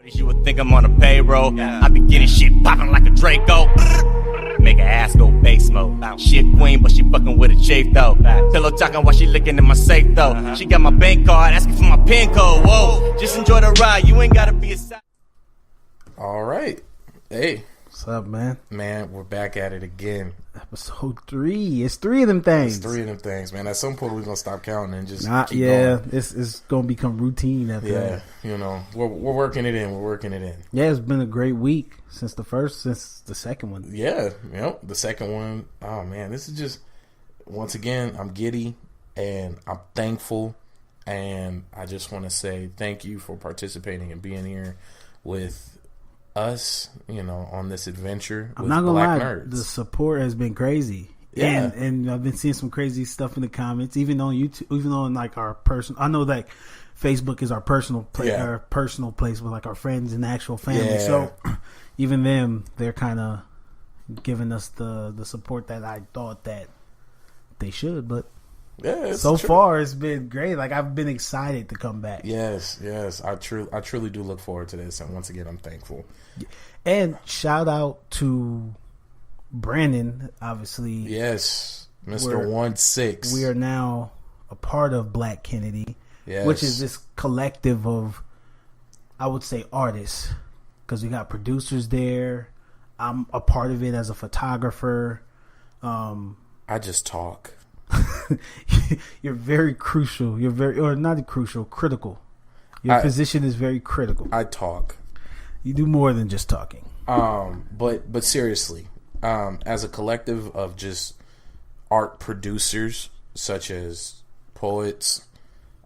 You would think I'm on a payroll. I be getting shit popping like a Draco. Make her ass go base mode. She a queen, but she fucking with a chafe though. Pillow talking while she looking in my safe though. She got my bank card, asking for my pin code. Whoa, just enjoy the ride. You ain't gotta be a side. All right, hey, what's up, man? Man, we're back at it again. Episode 3. It's 3 of them things. It's 3 of them things, man. At some point, we're gonna stop counting and just keep going. It's gonna become routine after that. You know, we're working it in. We're working it in. Yeah, it's been a great week since the second one. Yeah, the second one. Oh man, this is just once again, I'm giddy and I'm thankful, and I just want to say thank you for participating and being here with us, on this adventure. I'm not gonna lie, Nerds. The support has been crazy. Yeah, and I've been seeing some crazy stuff in the comments, even on YouTube, even on like our personal. I know that Facebook is our personal place, with like our friends and actual family. Yeah. So even them, they're kind of giving us the support that I thought that they should, but. Yeah, so far it's been great. Like I've been excited to come back. Yes. I truly do look forward to this, and once again, I'm thankful. And shout out to Brandon, obviously. Yes, Mr. 16. We are now a part of BlaQ Kennedy, yes, which is this collective of, I would say, artists, because we got producers there. I'm a part of it as a photographer. I just talk. You're very crucial. Critical. Your position is very critical. I talk. You do more than just talking. But seriously, as a collective of just art producers, such as poets,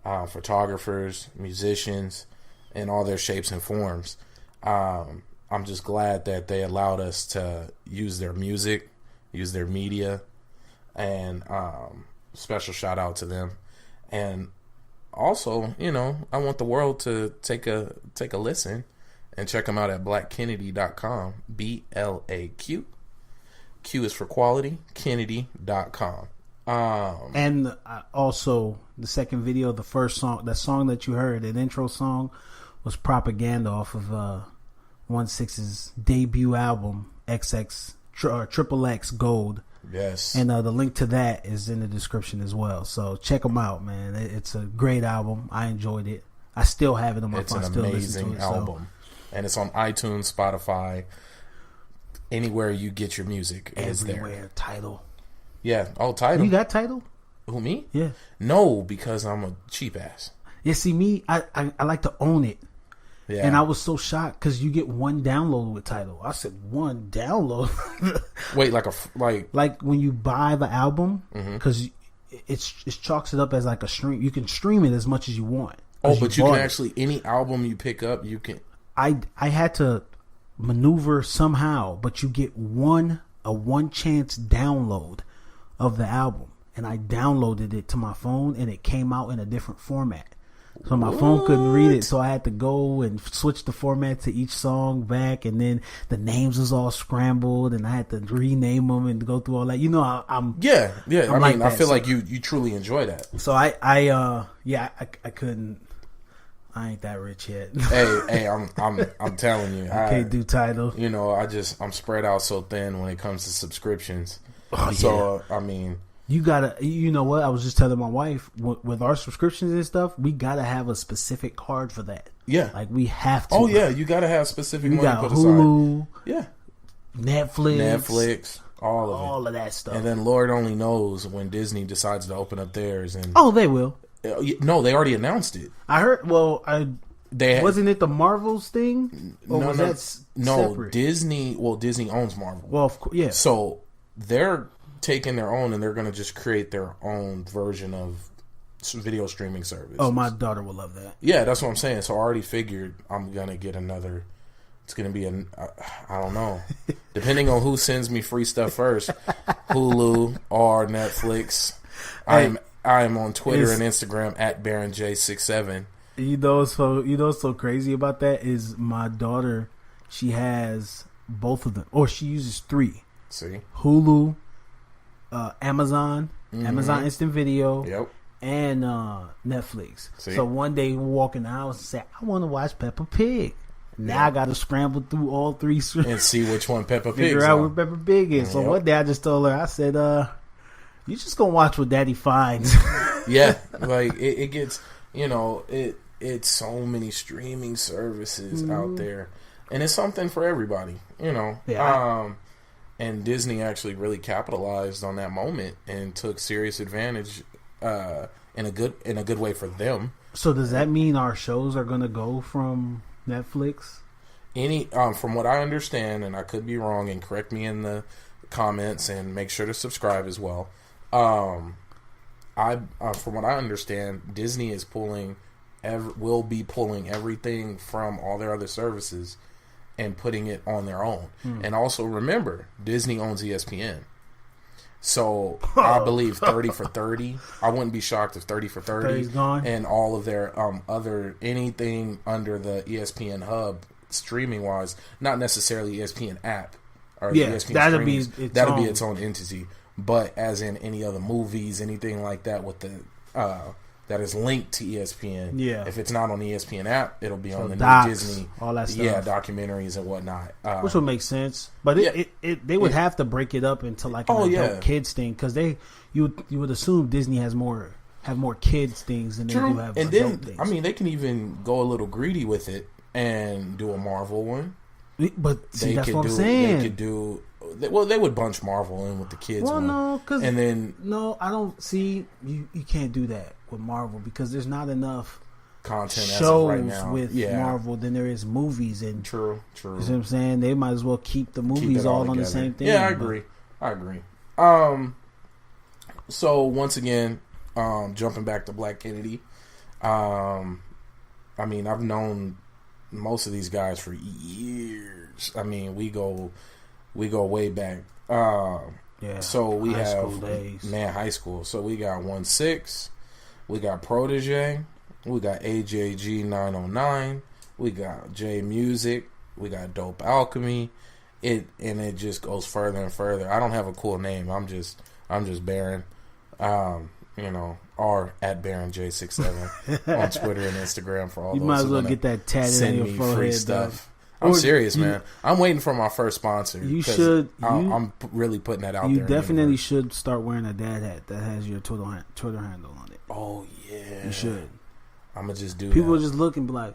photographers, musicians, in all their shapes and forms, I'm just glad that they allowed us to use their music, use their media. And special shout out to them. And also, I want the world to take a listen and check them out at BlaQKennedy.com. BLAQ. Q is for quality. Kennedy.com. And also the second video, the first song, that song that you heard, an intro song, was propaganda off of 16's debut album, Triple X Gold. Yes. And the link to that is in the description as well. So check them out, man. It's a great album. I enjoyed it. I still have it on my phone. It's an amazing album. And it's on iTunes, Spotify, anywhere you get your music. Is there. Everywhere. Tidal. Yeah. Oh, Tidal. You got Tidal? Who, me? Yeah. No, because I'm a cheap ass. Yeah, see, me, I like to own it. Yeah. And I was so shocked because you get one download with Tidal. I said, one download? Wait, like when you buy the album, because it chalks it up as like a stream. You can stream it as much as you want. Oh, but you can actually, any album you pick up, you can. I had to maneuver somehow, but you get a one chance download of the album, and I downloaded it to my phone, and it came out in a different format. So my phone couldn't read it, so I had to go and switch the format to each song back, and then the names was all scrambled, and I had to rename them and go through all that. I'm yeah. I'm I feel like you truly enjoy that. So I couldn't. I ain't that rich yet. hey, I'm telling you, I can't do Tidal. I'm spread out so thin when it comes to subscriptions. Oh, so yeah. I mean. You gotta, you know what? I was just telling my wife, with our subscriptions and stuff, we gotta have a specific card for that. Yeah, like we have to. Oh yeah, you gotta have specific money got put Hulu, aside. Yeah, Netflix, all of that stuff. And then Lord only knows when Disney decides to open up theirs. And they will. No, they already announced it. I heard. Well, wasn't it the Marvels thing? Or was that separate? Disney. Well, Disney owns Marvel. Well, of course, yeah. So they're taking their own, and they're going to just create their own version of video streaming service. Oh, my daughter will love that. Yeah, that's what I'm saying. So I already figured I'm going to get another. It's going to be I don't know. Depending on who sends me free stuff first, Hulu or Netflix. I am on Twitter and Instagram at BaronJ67. You know what's so crazy about that is my daughter, she has both of them, or she uses 3. See? Hulu, Amazon Instant Video, and Netflix. See? So one day we walk in the house and say, I want to watch Peppa Pig. Now I got to scramble through all three and see which one Peppa Pig. Figure out where Peppa Pig is. So one day I just told her, I said, "You just gonna watch what Daddy finds." Yeah, like it gets, it's so many streaming services out there, and it's something for everybody, Yeah. And Disney actually really capitalized on that moment and took serious advantage in a good way for them. So does that mean our shows are gonna go from Netflix? From what I understand, and I could be wrong, and correct me in the comments, and make sure to subscribe as well. From what I understand, Disney is will be pulling everything from all their other services and putting it on their own. And also remember, Disney owns ESPN. So I believe 30 for 30. I wouldn't be shocked if 30 for 30 30's gone. And all of their anything under the ESPN hub streaming wise, not necessarily ESPN app or ESPN that'll be its own entity. But as in any other movies, anything like that with the that is linked to ESPN. Yeah. If it's not on the ESPN app, it'll be on the docs, new Disney. all that stuff. Yeah, documentaries and whatnot. Which would make sense. But they would have to break it up into like an adult kids thing, because you would assume Disney have more kids things than they do have and adult then things. they can even go a little greedy with it and do a Marvel one. But see, that's what I'm saying. They could do. Well, they would bunch Marvel in with the kids. Well, one. no, because no, I don't see you can't do that with Marvel, because there's not enough content shows as of right now with Marvel than there is movies. And true. You know what I'm saying? They might as well keep the movies all on the same thing. Yeah, I agree. So once again, jumping back to BlaQ Kennedy, I've known most of these guys for years. We go way back. So we high have school days. High school. So we got 1-6, we got Protege, we got AJG 909, we got J Music, we got Dope Alchemy. It just goes further and further. I don't have a cool name. I'm just Baron. Or at Baron J67 on Twitter and Instagram for all those. You might as well get that tatted on your forehead. Free stuff. I'm serious, man. I'm waiting for my first sponsor. You should. I'm really putting that out there. You definitely should start wearing a dad hat that has your Twitter handle on it. Oh yeah, you should. I'm gonna just do. People that. Just look and be like,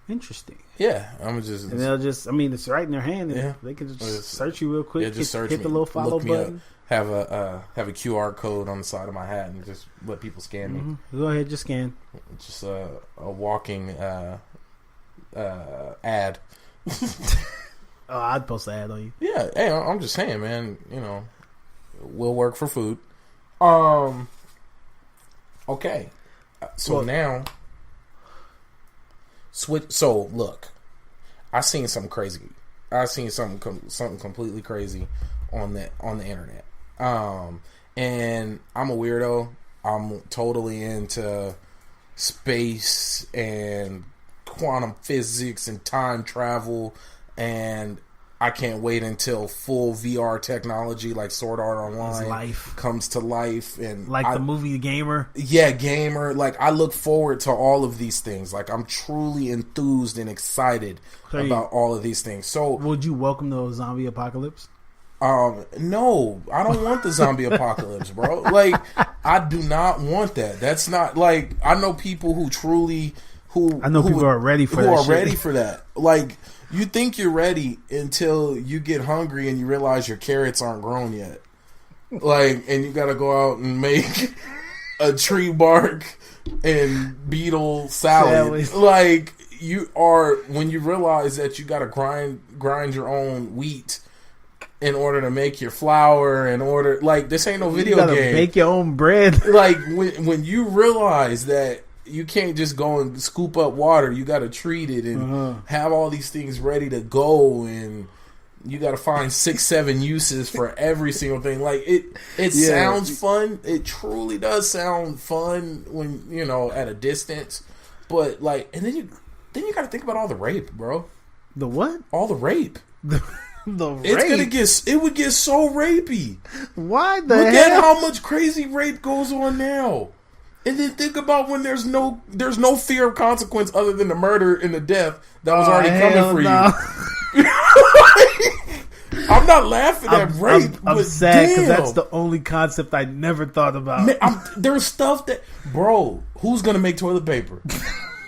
interesting. Yeah, I'm gonna just. And they'll just. It's right in their hand. And they can just search you real quick. Yeah, just search hit me. The little follow button. Have a QR code on the side of my hat and just let people scan me. Go ahead, just scan. Just a walking ad. I'd post an ad on you. Yeah, hey, I'm just saying, man. We'll work for food. Okay. So now, switch. So look, I seen something crazy. I seen something completely crazy on the internet. And I'm a weirdo. I'm totally into space and quantum physics and time travel, and I can't wait until full VR technology like Sword Art Online comes to life, and the movie Gamer. Yeah, Gamer. Like, I look forward to all of these things. Like, I'm truly enthused and excited about all of these things. So, would you welcome the zombie apocalypse? No, I don't want the zombie apocalypse, bro. Like, I do not want that. That's not like, I know people who truly people are ready for that. Ready for that. Like, you think you're ready until you get hungry and you realize your carrots aren't grown yet. Like, and you gotta go out and make a tree bark and beetle salad. Like, when you realize that you gotta grind your own wheat in order to make your flour, this ain't no video game. You gotta make your own bread. Like, when you realize that you can't just go and scoop up water, you gotta treat it and have all these things ready to go, and you gotta find 6-7 uses for every single thing. Like, it sounds fun. It truly does sound fun when, at a distance. But, like, and then you gotta think about all the rape, bro. The what? All the rape. The rape. It would get so rapey. Why the Look hell? at how much crazy rape goes on now. And then think about when there's no fear of consequence other than the murder and the death that was already coming for you. I'm not laughing at rape. I'm sad because that's the only concept I never thought about. Man, there's stuff that, bro, who's gonna make toilet paper?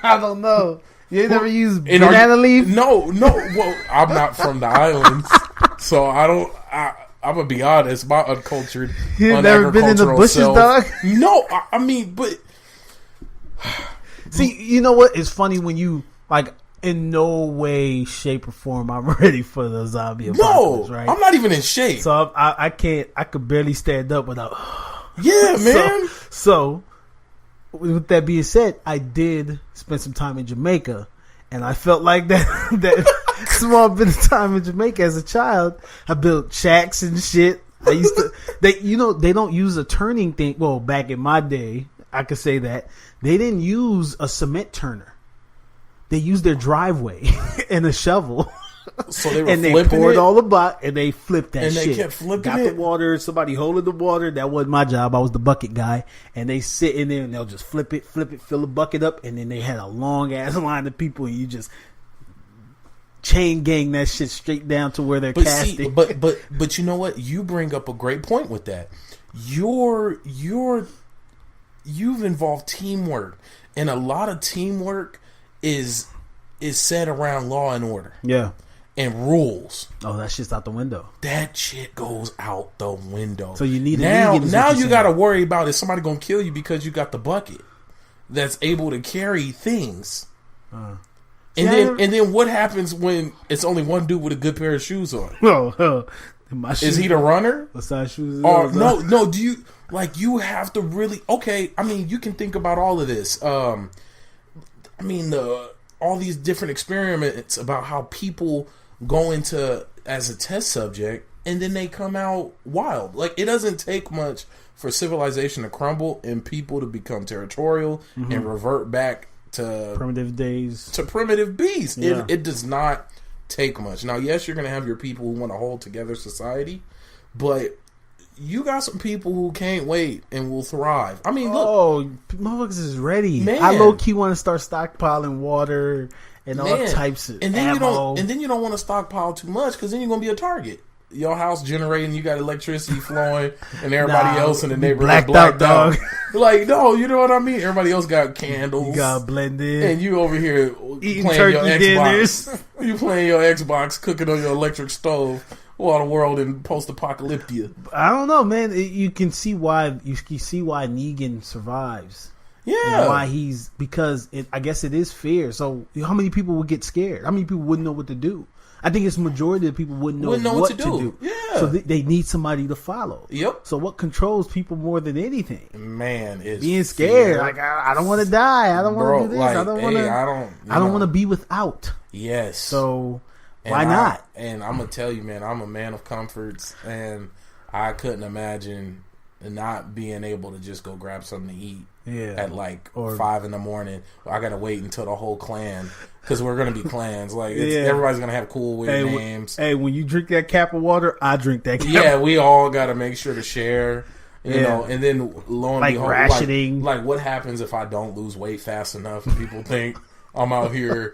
I don't know. You ain't never used banana leaf? No. Well, I'm not from the islands, so I don't. I'm gonna be honest. My uncultured, you've never been in the bushes, dog. No, I mean, but see, you know what? It's funny when you like. In no way, shape, or form, I'm ready for the zombie apocalypse. No, right? I'm not even in shape. So I can't. I could barely stand up without. Yeah, man. So, with that being said, I did spend some time in Jamaica, and I felt like that small bit of time in Jamaica as a child. I built shacks and shit. I used to. They don't use a turning thing. Well, back in my day, I could say that they didn't use a cement turner. They used their driveway and a shovel. So they were and they flipping poured it? all the bucket and they flipped that and shit. And they kept flipping Got it? the water, somebody holding the water. That wasn't my job. I was the bucket guy. And they sit in there and they'll just flip it, fill the bucket up. And then they had a long ass line of people and you just chain gang that shit straight down to where they're casting. But you know what? You bring up a great point with that. You've involved teamwork. And a lot of teamwork is set around law and order. Yeah. And rules. Oh, that shit's out the window. That shit goes out the window. So you need now you got to worry about is somebody going to kill you because you got the bucket that's able to carry things. And then what happens when it's only one dude with a good pair of shoes on? Is he the runner? What size shoes? No. Do you you have to really? Okay, I mean you can think about all of this. All these different experiments about how people go into as a test subject and then they come out wild. Like, it doesn't take much for civilization to crumble and people to become territorial and revert back to primitive days, to primitive beasts. Yeah. It does not take much. Now, yes, you're going to have your people who want to hold together society, but you got some people who can't wait and will thrive. I mean, look. Motherfuckers is ready. Man. I low-key want to start stockpiling water and all types of ammo. And then you don't want to stockpile too much because then you're going to be a target. Your house generating, you got electricity flowing, and everybody else in the neighborhood blacked out. Like, no, you know what I mean? Everybody else got candles. You got blended. And you over here eating playing turkey your dinners. Xbox. You playing your Xbox, cooking on your electric stove. While the world in post-apocalyptia. I don't know, man. You can see why Negan survives. Yeah, and why because I guess it is fear. So how many people would get scared? How many people wouldn't know what to do? I think it's majority of people wouldn't know what to do. Yeah, so they need somebody to follow. Yep. So what controls people more than anything? Man, is being scared. Like I don't want to die. I don't want to do this. I don't want to. I don't want to be without. Yes. So. Why not? And I'm going to tell you, man, I'm a man of comforts, and I couldn't imagine not being able to just go grab something to eat at 5 in the morning. I got to wait until the whole clan, because we're going to be clans. Everybo's going to have cool, weird names. Hey, when you drink that cap of water, I drink that cap. Yeah, we all got to make sure to share. You know, and then lo and behold, rationing. Like what happens if I don't lose weight fast enough and people think I'm out here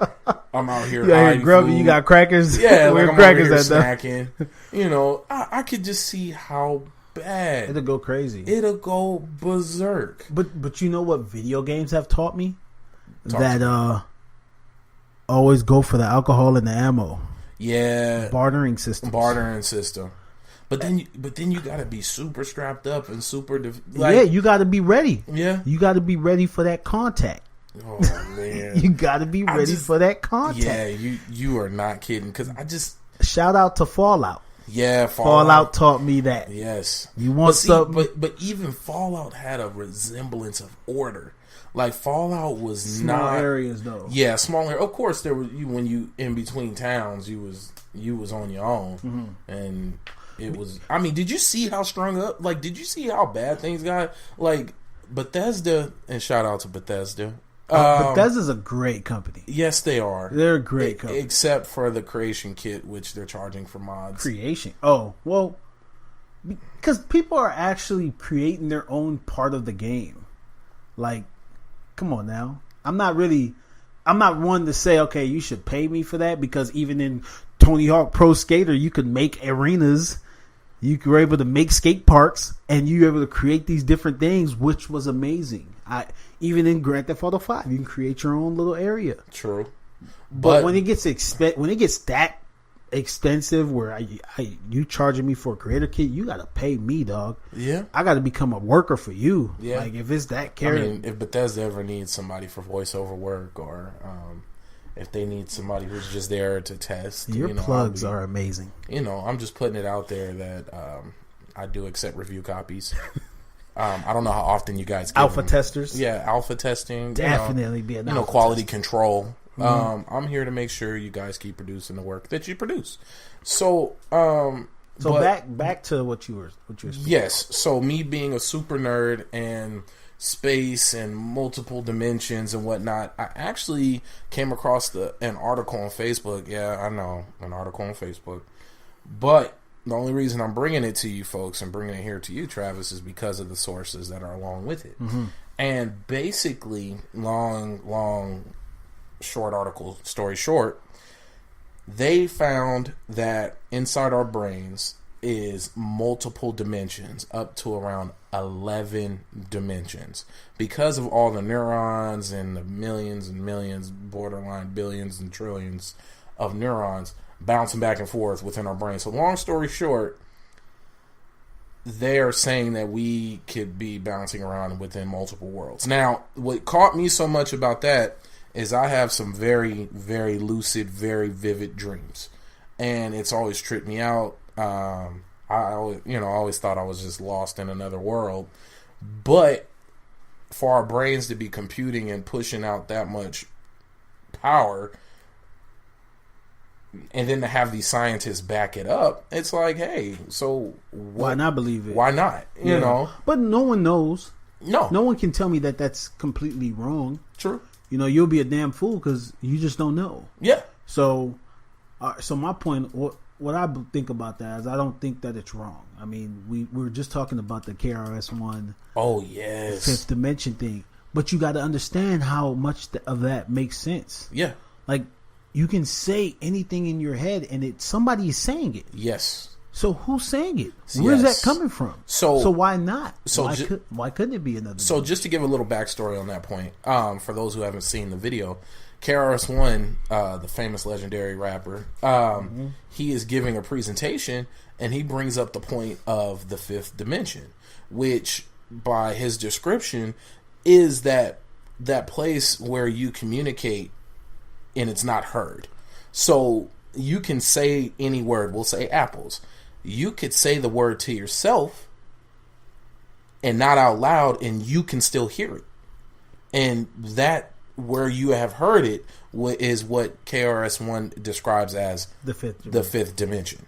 hiding grubby. food. You got crackers. Yeah, where like I'm crackers over here at snacking. You know, I could just see how bad it'll go crazy. It'll go berserk. But you know what video games have taught me? Always go for the alcohol and the ammo. Yeah, bartering system. But then you got to be super strapped up and super. You got to be ready. Yeah, you got to be ready for that contact. Oh man, you got to be ready for that contact. Yeah, you are not kidding. Because shout out to Fallout. Yeah, Fallout taught me that. Yes, you want something, but even Fallout had a resemblance of order. Like Fallout was small areas though. Yeah, smaller. Of course, there was when you in between towns, you was on your own, and it was. I mean, did you see how strung up? Like, did you see how bad things got? Like Bethesda, and shout out to Bethesda. Bethesda's a great company. Yes, they are. They're a great company. Except for the creation kit, which they're charging for mods. Creation? Oh, well, because people are actually creating their own part of the game. Like, come on now. I'm not one to say, okay, you should pay me for that, because even in Tony Hawk Pro Skater, you could make arenas. You were able to make skate parks, and you were able to create these different things, which was amazing. Even in Grand Theft Auto 5, you can create your own little area. True. But when it gets that extensive, where you charging me for a creator kit, you gotta pay me, dog. Yeah, I gotta become a worker for you. Yeah, like if it's that carrot. I mean, if Bethesda ever needs somebody for voiceover work, or if they need somebody who's just there to test, your plugs are amazing. I'm just putting it out there that I do accept review copies. I don't know how often you guys give alpha them. testers. Yeah, alpha testing. Definitely be an alpha quality tester. control. Mm-hmm. I'm here to make sure you guys keep producing the work that you produce. So, back to what you were speaking. Yes. So me being a super nerd and space and multiple dimensions and whatnot, I actually came across an article on Facebook. Yeah, I know, an article on Facebook. But the only reason I'm bringing it to you folks and bringing it here to you, Travis, is because of the sources that are along with it. Mm-hmm. And basically, short article, story short, they found that inside our brains is multiple dimensions, up to around 11 dimensions, because of all the neurons and the millions and millions, borderline billions and trillions of neurons bouncing back and forth within our brain. So long story short, they are saying that we could be bouncing around within multiple worlds. Now, what caught me so much about that is I have some very, very lucid, very vivid dreams, and it's always tripped me out. I always thought I was just lost in another world, but for our brains to be computing and pushing out that much power, and then to have these scientists back it up, it's like, hey, so why not believe it? Why not? You know, but no one knows. No one can tell me that that's completely wrong. True. You'll be a damn fool because you just don't know. Yeah. So my point, what I think about that is I don't think that it's wrong. I mean, we were just talking about the KRS-One. Oh yes. Fifth dimension thing, but you got to understand how much of that makes sense. Yeah. Like you can say anything in your head, and somebody is saying it. Yes. So who's saying it? Where's that coming from? So why not? Why couldn't it be another? So just to give a little backstory on that point, for those who haven't seen the video, KRS-One, the famous legendary rapper, he is giving a presentation, and he brings up the point of the fifth dimension, which, by his description, is that place where you communicate and it's not heard. So you can say any word. We'll say apples. You could say the word to yourself and not out loud, and you can still hear it. And that, where you have heard it, is what KRS-One describes as the fifth dimension.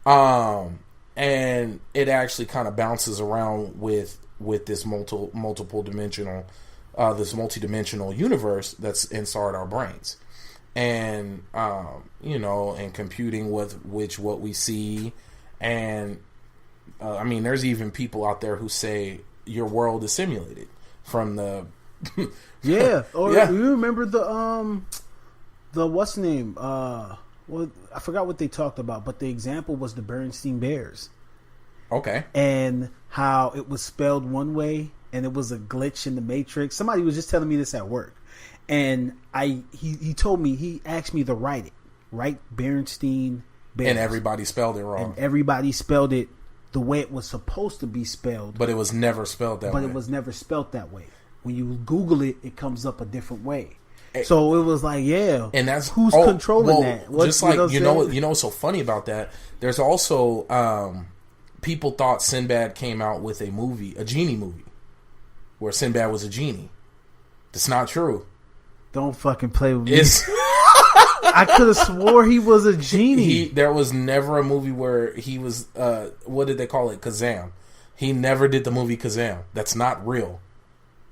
And it actually kind of bounces around with this multiple dimensional, this multidimensional universe that's inside our brains. And and computing with what we see. And I mean, there's even people out there who say your world is simulated from the yeah. Or you remember the what's the name? Well, I forgot what they talked about, but the example was the Bernstein Bears. Okay. And how it was spelled one way, and it was a glitch in the Matrix. Somebody was just telling me this at work, and he told me, he asked me to write Bernstein Bears. And everybody spelled it wrong. And everybody spelled it the way it was supposed to be spelled. But it was never spelled that way. But it was never spelled that way. When you Google it, it comes up a different way. So it was like, yeah. And that's who's controlling that? Just like, you know what's so funny about that? There's also people thought Sinbad came out with a genie movie, where Sinbad was a genie. That's not true. Don't fucking play with me. I could have swore he was a genie. There was never a movie where he was, what did they call it? Kazam. He never did the movie Kazam. That's not real.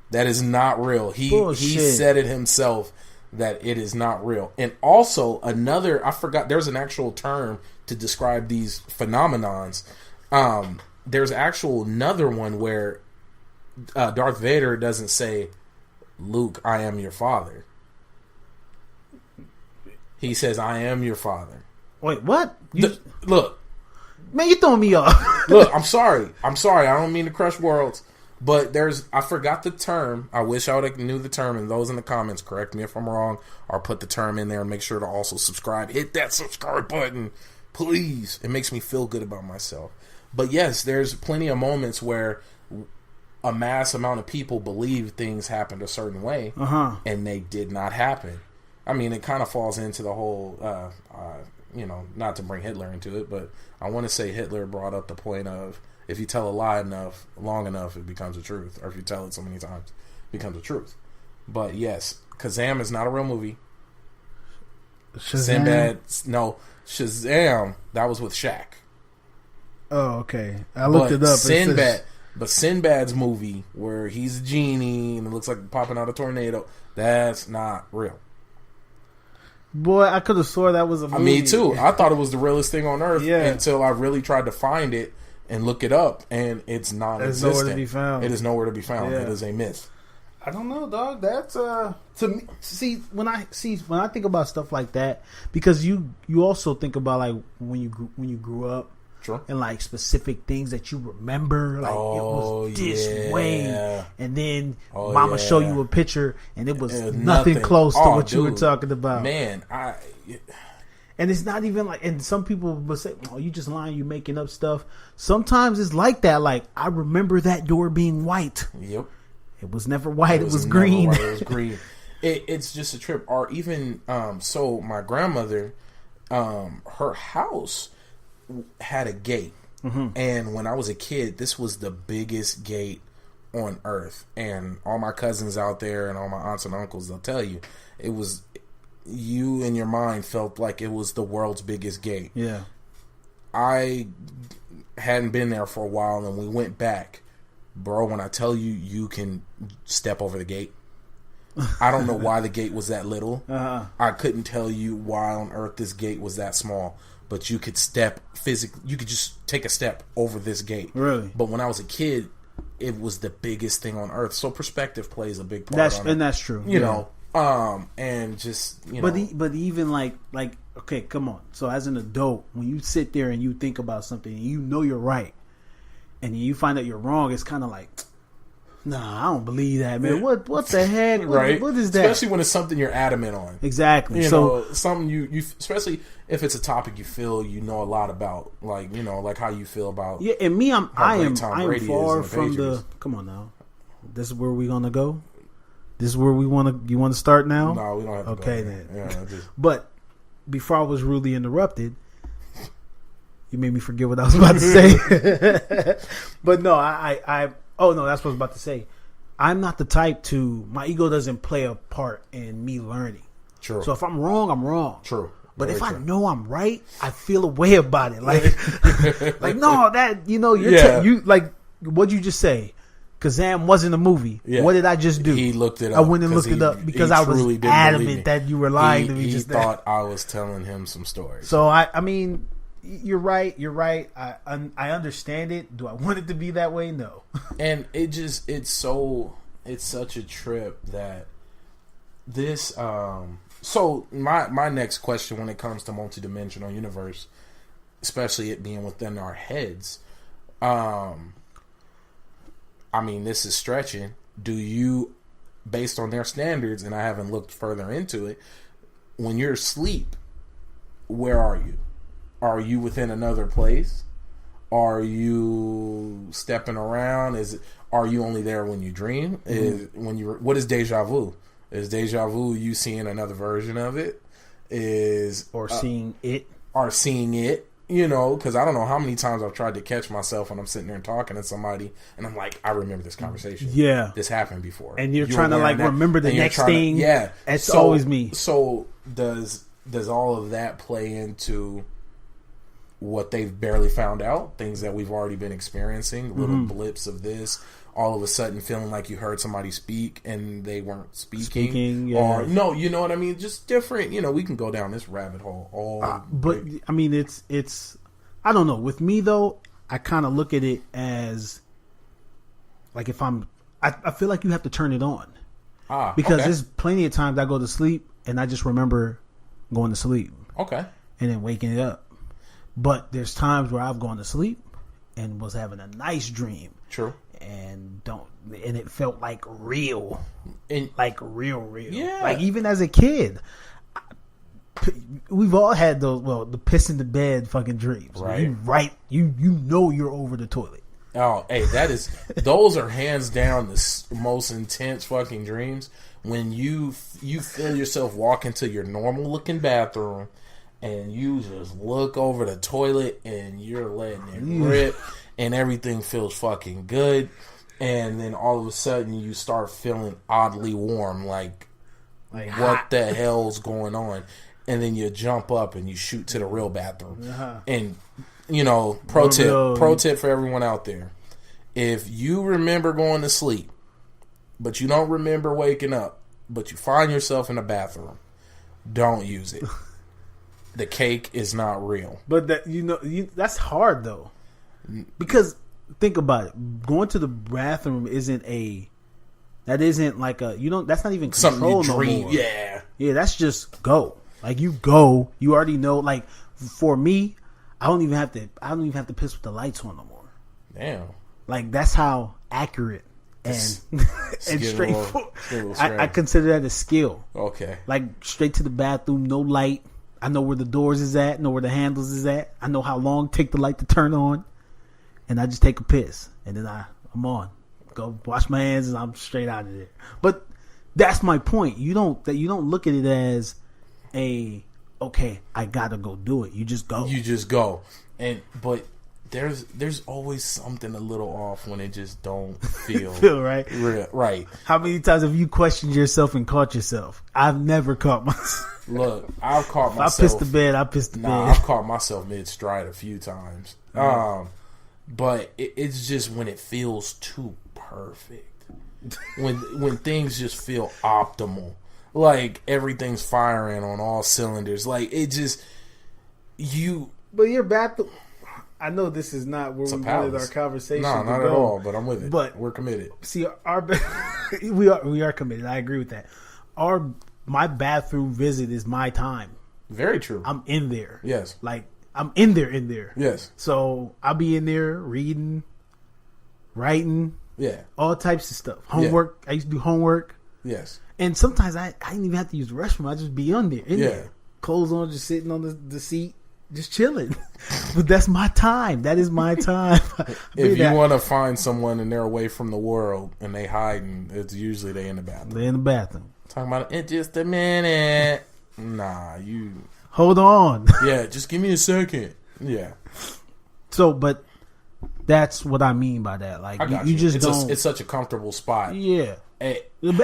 That is not real. He said it himself that it is not real. And also I forgot, there's an actual term to describe these phenomenons. There's another one where Darth Vader doesn't say Luke, I am your father. He says, I am your father. Wait, what? Look. Man, you throwing me off. Look, I'm sorry. I don't mean to crush worlds. But I forgot the term. I wish I would have knew the term. And those in the comments, correct me if I'm wrong. Or put the term in there and make sure to also subscribe. Hit that subscribe button. Please. It makes me feel good about myself. But yes, there's plenty of moments where a mass amount of people believe things happened a certain way. And they did not happen. I mean, it kind of falls into the whole, not to bring Hitler into it, but I want to say Hitler brought up the point of, if you tell a lie long enough, it becomes a truth. Or if you tell it so many times, it becomes a truth. But yes, Kazam is not a real movie. Shazam? Shazam, that was with Shaq. Oh, okay. I looked it up. But Sinbad's movie, where he's a genie and it looks like popping out a tornado, that's not real. Boy, I could have swore that was a movie. Me too. I thought it was the realest thing on earth until I really tried to find it and look it up, and it's non-existent. It's nowhere to be found. It is nowhere to be found. Yeah. It is a myth. I don't know, dog. That's to me. See, when I think about stuff like that, because you also think about like when you grew up. Sure. And like specific things that you remember, like it was this way, and then Mama show you a picture, and it was nothing close to what you were talking about. Man, and it's not even like, and some people will say, "Oh, you just lying, you making up stuff." Sometimes it's like that. Like, I remember that door being white. Yep. It was never white. It was green. It was green. It's just a trip. Or even so, my grandmother, her house had a gate, and when I was a kid, this was the biggest gate on earth. And all my cousins out there and all my aunts and uncles, they'll tell you, it was, you in your mind felt like it was the world's biggest gate. Yeah. I hadn't been there for a while, and we went back, bro. When I tell you, you can step over the gate. I don't know why the gate was that little. I couldn't tell you why on earth this gate was that small. But you could step physically. You could just take a step over this gate. Really? But when I was a kid, it was the biggest thing on earth. So perspective plays a big part. That's true. You know, and just But even like okay, come on. So as an adult, when you sit there and you think about something, and you know you're right, and you find out you're wrong, it's kind of like, nah, I don't believe that, man. What the heck? Right? What is that? Especially when it's something you're adamant on. Exactly. You know, something you especially if it's a topic you feel you know a lot about, like like how you feel about. Yeah, and me, I am far from Patriots. Come on now, this is where we gonna go. This is where we want to. You want to start now? No, we don't have to. Okay, go then. Yeah, But before I was rudely interrupted, you made me forget what I was about to say. But no, oh no, that's what I was about to say. I'm not the type to. My ego doesn't play a part in me learning. True. So if I'm wrong, I'm wrong. True. But Very if true. I know I'm right, I feel a way about it. Like, no, that you're you like what'd you just say? Kazam wasn't a movie. Yeah. What did I just do? He looked it up. I went and looked it up because I was adamant that you were lying to me. He thought I was telling him some stories. So I mean, you're right. I understand it. Do I want it to be that way? No. And it's such a trip that this. So my next question when it comes to multidimensional universe, especially it being within our heads, I mean, this is stretching. Do you, based on their standards, and I haven't looked further into it, when you're asleep, where are you? Are you within another place? Are you stepping around? Are you only there when you dream? What is deja vu? Is deja vu you seeing another version of it? Seeing it? Or seeing it? Because I don't know how many times I've tried to catch myself when I'm sitting there and talking to somebody, and I'm like, I remember this conversation. Yeah, this happened before, and you're trying to remember the next thing. Yeah, it's always me. So does all of that play into what they've barely found out? Things that we've already been experiencing, little blips of this. All of a sudden, feeling like you heard somebody speak and they weren't speaking, yeah. Or no, you know what I mean? Just different. We can go down this rabbit hole. But I mean, it's. I don't know. With me though, I kind of look at it as like if I feel like you have to turn it on. Because okay. there's plenty of times I go to sleep and I just remember going to sleep. Okay. And then waking up. But there's times where I've gone to sleep and was having a nice dream. True. And it felt like real. And, like real. Yeah. Like even as a kid, we've all had those, the piss in the bed fucking dreams. Right. You know you're over the toilet. Oh, hey, those are hands down the most intense fucking dreams. When you feel yourself walk into your normal looking bathroom and you just look over the toilet and you're letting it rip and everything feels fucking good, and then all of a sudden you start feeling oddly warm, like what hot. the hell's going on? And then you jump up and you shoot to the real bathroom. And pro tip for everyone out there: if you remember going to sleep, but you don't remember waking up, but you find yourself in the bathroom, don't use it. The cake is not real. But that's hard though, because think about it. Going to the bathroom isn't like that's not even control something you dream. No more. Yeah, that's just go. Like you go, you already know. Like for me, I don't even have to piss with the lights on no more. Damn. Like that's how accurate and and straightforward. I consider that a skill. Okay. Like straight to the bathroom, no light. I know where the doors is at, know where the handles is at. I know how long it take the light to turn on, and I just take a piss, and then I'm on. Go wash my hands, and I'm straight out of there. But that's my point. You don't look at it as okay, I gotta go do it. You just go. But there's always something a little off when it just don't feel right. Right. How many times have you questioned yourself and caught yourself? I've never caught myself. Look, I've caught myself. I pissed the bed. I've caught myself mid-stride a few times. But it's just when it feels too perfect. when things just feel optimal. Like everything's firing on all cylinders. Like it just But your bathroom. I know this is not where we wanted our conversation. No, not at all. But I'm with it. But we're committed. See, we are committed. I agree with that. My bathroom visit is my time. Very true. I'm in there. Yes. Like I'm in there. Yes. So I'll be in there reading, writing. Yeah. All types of stuff. Homework. Yeah. I used to do homework. Yes. And sometimes I didn't even have to use the restroom. I just be in there. Clothes on, just sitting on the seat, just chilling. But that's my time. That is my time. If you want to find someone and they're away from the world and they hiding, it's usually they in the bathroom. They're in the bathroom. Talking about it in just a minute. Nah, you hold on. Yeah, just give me a second. Yeah. So, but that's what I mean by that. Like you just don't. It's such a comfortable spot. Yeah. Hey,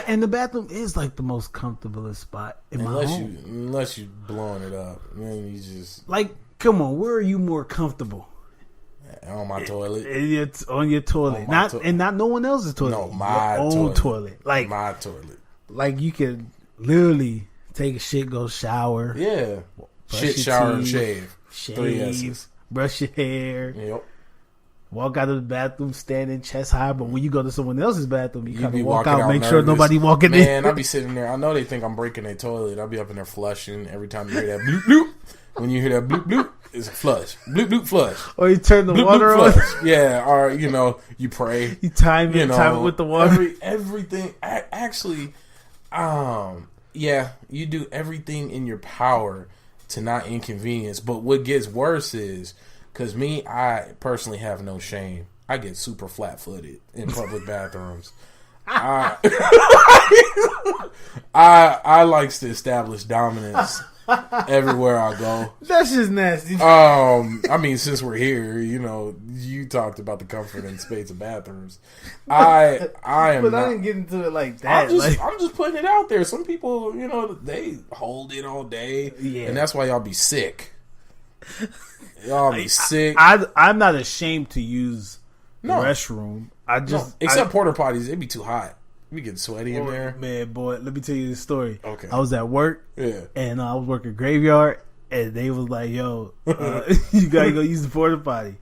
and the bathroom is like the most comfortable spot in my home. Unless you blowing it up, then you just like. Come on, where are you more comfortable? On my toilet. It's on your toilet, not no one else's toilet. No, my own toilet. Like my toilet. Like you could literally take a shit, go shower. Yeah. Shit, shower, and shave. 3 S's. Brush your hair. Yep. Walk out of the bathroom standing chest high, but when you go to someone else's bathroom, you kind of walk out, make nervous. Sure nobody walking in. Man, I'll be sitting there. I know they think I'm breaking their toilet. I'll be up in there flushing every time you hear that bloop bloop. When you hear that bloop bloop, it's a flush. Bloop bloop flush. Or you turn the bloop, water bloop, on. Flush. Yeah, or you pray. You time it with the water. Everything. Actually, yeah, you do everything in your power to not inconvenience. But what gets worse is, because I personally have no shame. I get super flat-footed in public bathrooms. I like to establish dominance everywhere I go. That's just nasty. I mean, since we're here, you talked about the comfort and space of bathrooms. I am. But I didn't get into it like that. I'm just putting it out there. Some people, they hold it all day, and that's why y'all be sick. Y'all be sick. I'm not ashamed to use the restroom. Except porta potties, it'd be too hot. We get sweaty in there. Man, boy, let me tell you this story. Okay. I was at work, and I was working graveyard, and they was like, yo, you gotta go use the porta potty.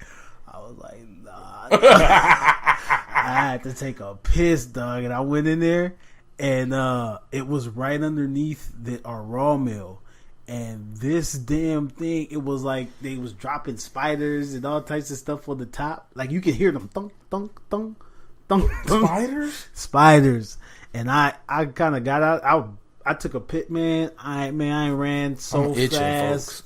I was like, nah. I had to take a piss, dog, and I went in there, and it was right underneath our raw mill. And this damn thing, it was like they was dropping spiders and all types of stuff on the top. Like you could hear them thunk, thunk, thunk, thunk, thunk. Spiders. And I kind of got out. I took a pit, man. I ran so fast.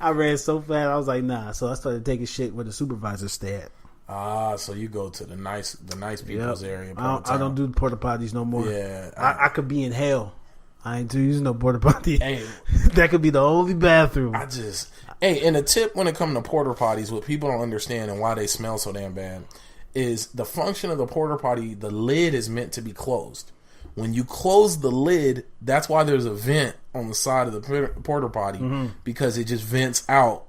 I ran so fast. I was like, nah. So I started taking shit where the supervisor stayed. So you go to the nice people's area. I don't do porta potties no more. Yeah, I could be in hell. I ain't using no porta potty. Hey, that could be the only bathroom. And a tip when it comes to porta potties, what people don't understand and why they smell so damn bad is the function of the porta potty. The lid is meant to be closed. When you close the lid, that's why there's a vent on the side of the porta potty because it just vents out.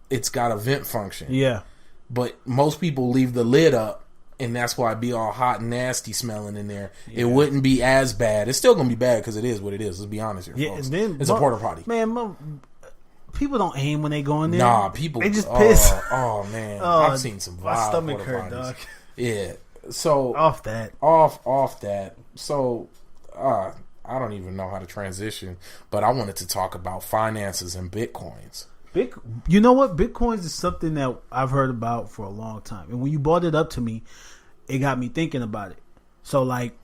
It's got a vent function. Yeah. But most people leave the lid up, and that's why it be all hot and nasty smelling in there. Yeah. It wouldn't be as bad. It's still going to be bad because it is what it is. Let's be honest here, folks. It's a porta potty. Man, people don't aim when they go in there. Nah, people. They just piss. Oh man. I've seen some wild my stomach porta hurt, potties. dog. Yeah. So off that. So I don't even know how to transition, but I wanted to talk about finances and bitcoins. You know what? Bitcoins is something that I've heard about for a long time. And when you brought it up to me, it got me thinking about it. So, like,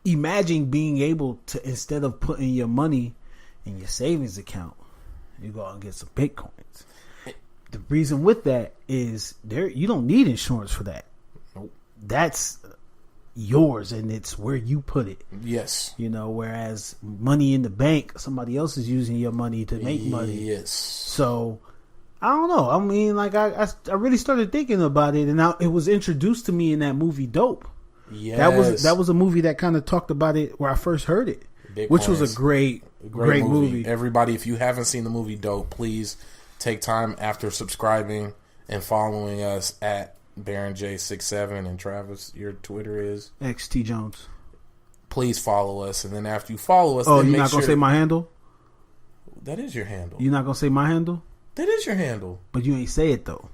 imagine being able to, instead of putting your money in your savings account, you go out and get some Bitcoins. The reason with that is you don't need insurance for that. Nope. That's yours, and it's where you put it. Yes. You know, whereas money in the bank, somebody else is using your money to make money. Yes. So I don't know. I mean, like I really started thinking about it, and it was introduced to me in that movie Dope. Yes. That was a movie that kind of talked about it where I first heard it, which was a great movie. Everybody, if you haven't seen the movie Dope, please take time after subscribing and following us at Baron J67, and Travis, your Twitter is xTJones. Please follow us, and then after you follow us, you're not gonna say my handle? That is your handle. You're not gonna say my handle? That is your handle. But you ain't say it though.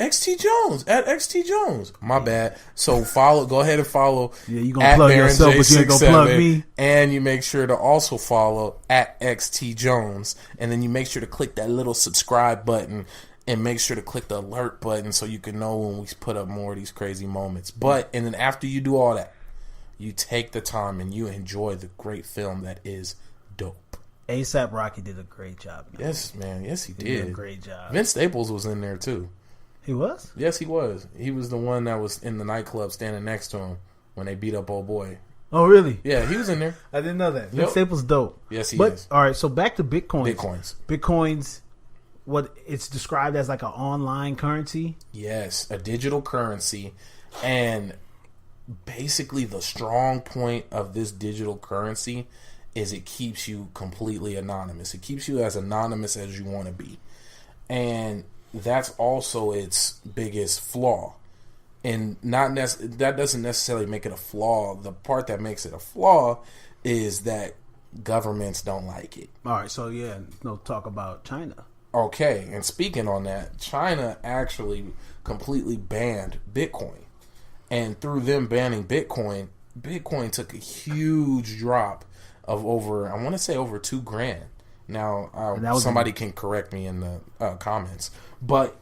xTJones at xTJones. My bad. So go ahead and follow. Yeah, you gonna plug Baron yourself, but you ain't gonna plug me. And you make sure to also follow at xTJones, and then you make sure to click that little subscribe button. And make sure to click the alert button so you can know when we put up more of these crazy moments. And then after you do all that, you take the time and you enjoy the great film that is Dope. A$AP Rocky did a great job, man. Yes, man. Yes, he did. He did a great job. Vince Staples was in there, too. He was? Yes, he was. He was the one that was in the nightclub standing next to him when they beat up old boy. Oh, really? Yeah, he was in there. I didn't know that. Vince Staples dope. Yes, he is. All right, so back to Bitcoins. Bitcoins. What it's described as like an online currency. Yes, a digital currency. And basically the strong point of this digital currency is it keeps you completely anonymous. It keeps you as anonymous as you want to be. And that's also its biggest flaw. And that doesn't necessarily make it a flaw. The part that makes it a flaw is that governments don't like it. All right, so no talk about China. Okay, and speaking on that, China actually completely banned Bitcoin. And through them banning Bitcoin took a huge drop of over $2,000. Now, somebody can correct me in the comments, but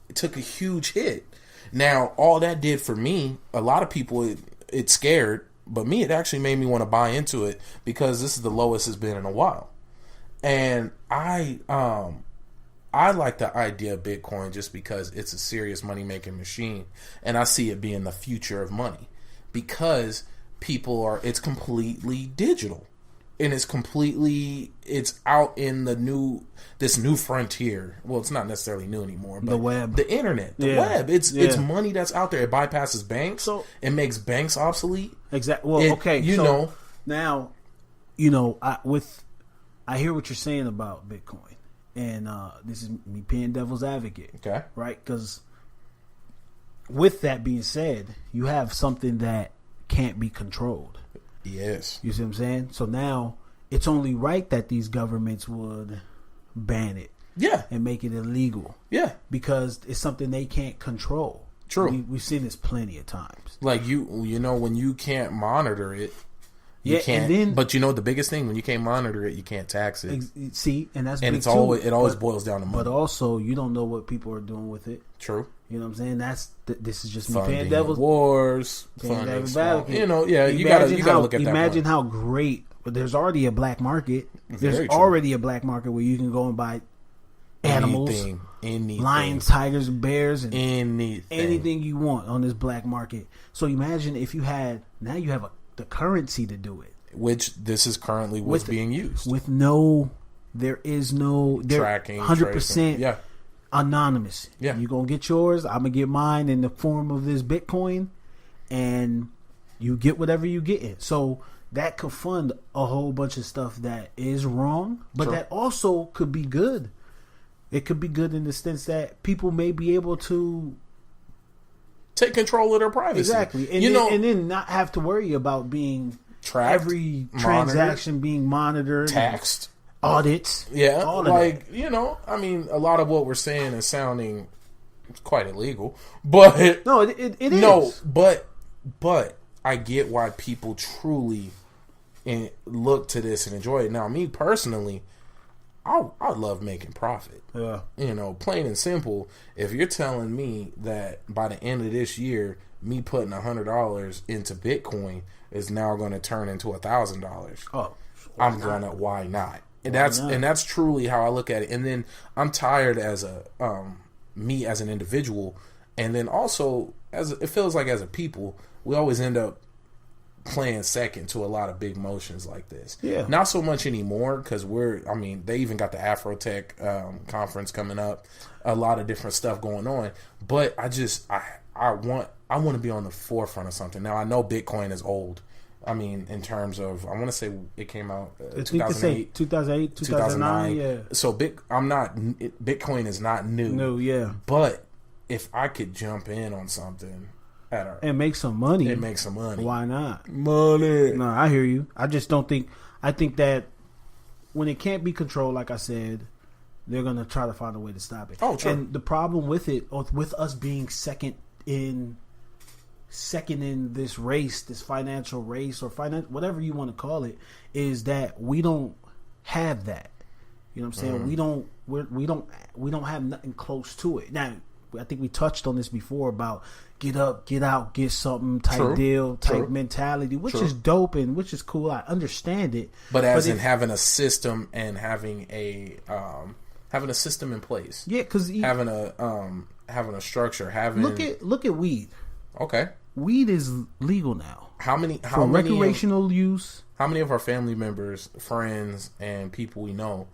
it took a huge hit. Now, all that did for me, a lot of people, it scared, but me, it actually made me want to buy into it because this is the lowest it's been in a while. And I like the idea of Bitcoin just because it's a serious money-making machine, and I see it being the future of money because it's completely digital, and it's out in this new frontier. Well, it's not necessarily new anymore, but the web, the internet, the web. It's money that's out there. It bypasses banks. So it makes banks obsolete. Exactly. Well, okay. Now, I hear what you're saying about Bitcoin. And this is me being devil's advocate. Okay. Right? Because with that being said, you have something that can't be controlled. Yes. You see what I'm saying? So now it's only right that these governments would ban it. Yeah. And make it illegal. Yeah. Because it's something they can't control. True. We've seen this plenty of times. Like you know, when you can't monitor it, you Yeah, can't. and then, but you know the biggest thing, when you can't monitor it, you can't tax it. See, and that's And big it's too, always it always boils down to money. But also, you don't know what people are doing with it. True. You know what I'm saying? This is just me Funding paying devil's wars, paying funding devil's small, advocate. you know, yeah, you gotta look at that. Imagine point. how great. But there's already a black market. There's Very true. already a black market where you can go and buy animals, anything, lions, tigers, bears, and anything you want on this black market. So imagine if you had the currency to do it, which this is currently what's being used with there is no tracking, 100%. Yeah. Anonymous. Yeah. You gonna get yours. I'm gonna get mine in the form of this Bitcoin, and you get whatever you get in. So that could fund a whole bunch of stuff that is wrong, but that also could be good. It could be good in the sense that people may be able to take control of their privacy. Exactly, and then not have to worry about being tracked, every transaction being monitored, taxed, audits. Yeah, all of like that. you know, I mean, a lot of what we're saying is sounding quite illegal, but no, it is. No, but I get why people truly look to this and enjoy it. Now, me personally, I love making profit. Yeah. You know, plain and simple. If you're telling me that by the end of this year, me putting $100 into Bitcoin is now going to turn into $1,000, I'm gonna. Why not? And that's truly how I look at it. And then I'm tired as me as an individual, and then also it feels like as a people, we always end up playing second to a lot of big motions like this. Yeah. Not so much anymore because they even got the Afrotech conference coming up, a lot of different stuff going on. But I want to be on the forefront of something. Now I know Bitcoin is old. I mean, in terms of, I want to say it came out 2008, 2009. Yeah. So Bitcoin is not new. No, yeah. But if I could jump in on something and make some money. Why not? Money. No, I hear you. I just don't think. I think that when it can't be controlled, like I said, they're gonna try to find a way to stop it. Oh, true. And the problem with it, with us being second in this race, this financial race or whatever you want to call it, is that we don't have that. You know what I'm saying? Mm-hmm. We don't have nothing close to it. Now, I think we touched on this before about get up, get out, get something type deal, type mentality, which is dope and which is cool. I understand it, but having a system and having a system in place, because having a structure, look at weed. Okay, weed is legal now. How many recreational use? How many of our family members, friends, and people we know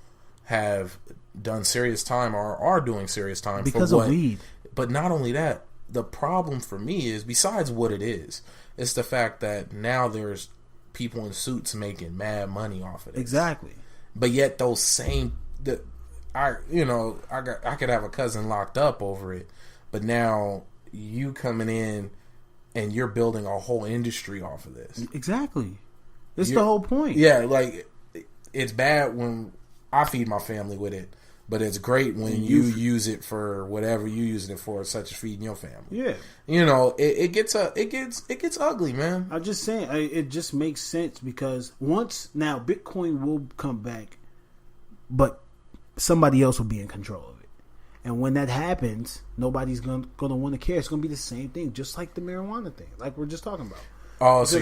have done serious time or are doing serious time because of weed? But not only that, the problem for me is, besides what it is, it's the fact that now there's people in suits making mad money off of it. Exactly. But yet those same I could have a cousin locked up over it, but now you coming in and you're building a whole industry off of this. Exactly. That's the whole point. Yeah, like it's bad when I feed my family with it, but it's great when you use it for whatever you use it for, such as feeding your family. Yeah, you know, it gets ugly, man. I'm just saying, it just makes sense because now Bitcoin will come back, but somebody else will be in control of it, and when that happens, nobody's gonna want to care. It's gonna be the same thing, just like the marijuana thing, like we're just talking about. Oh, so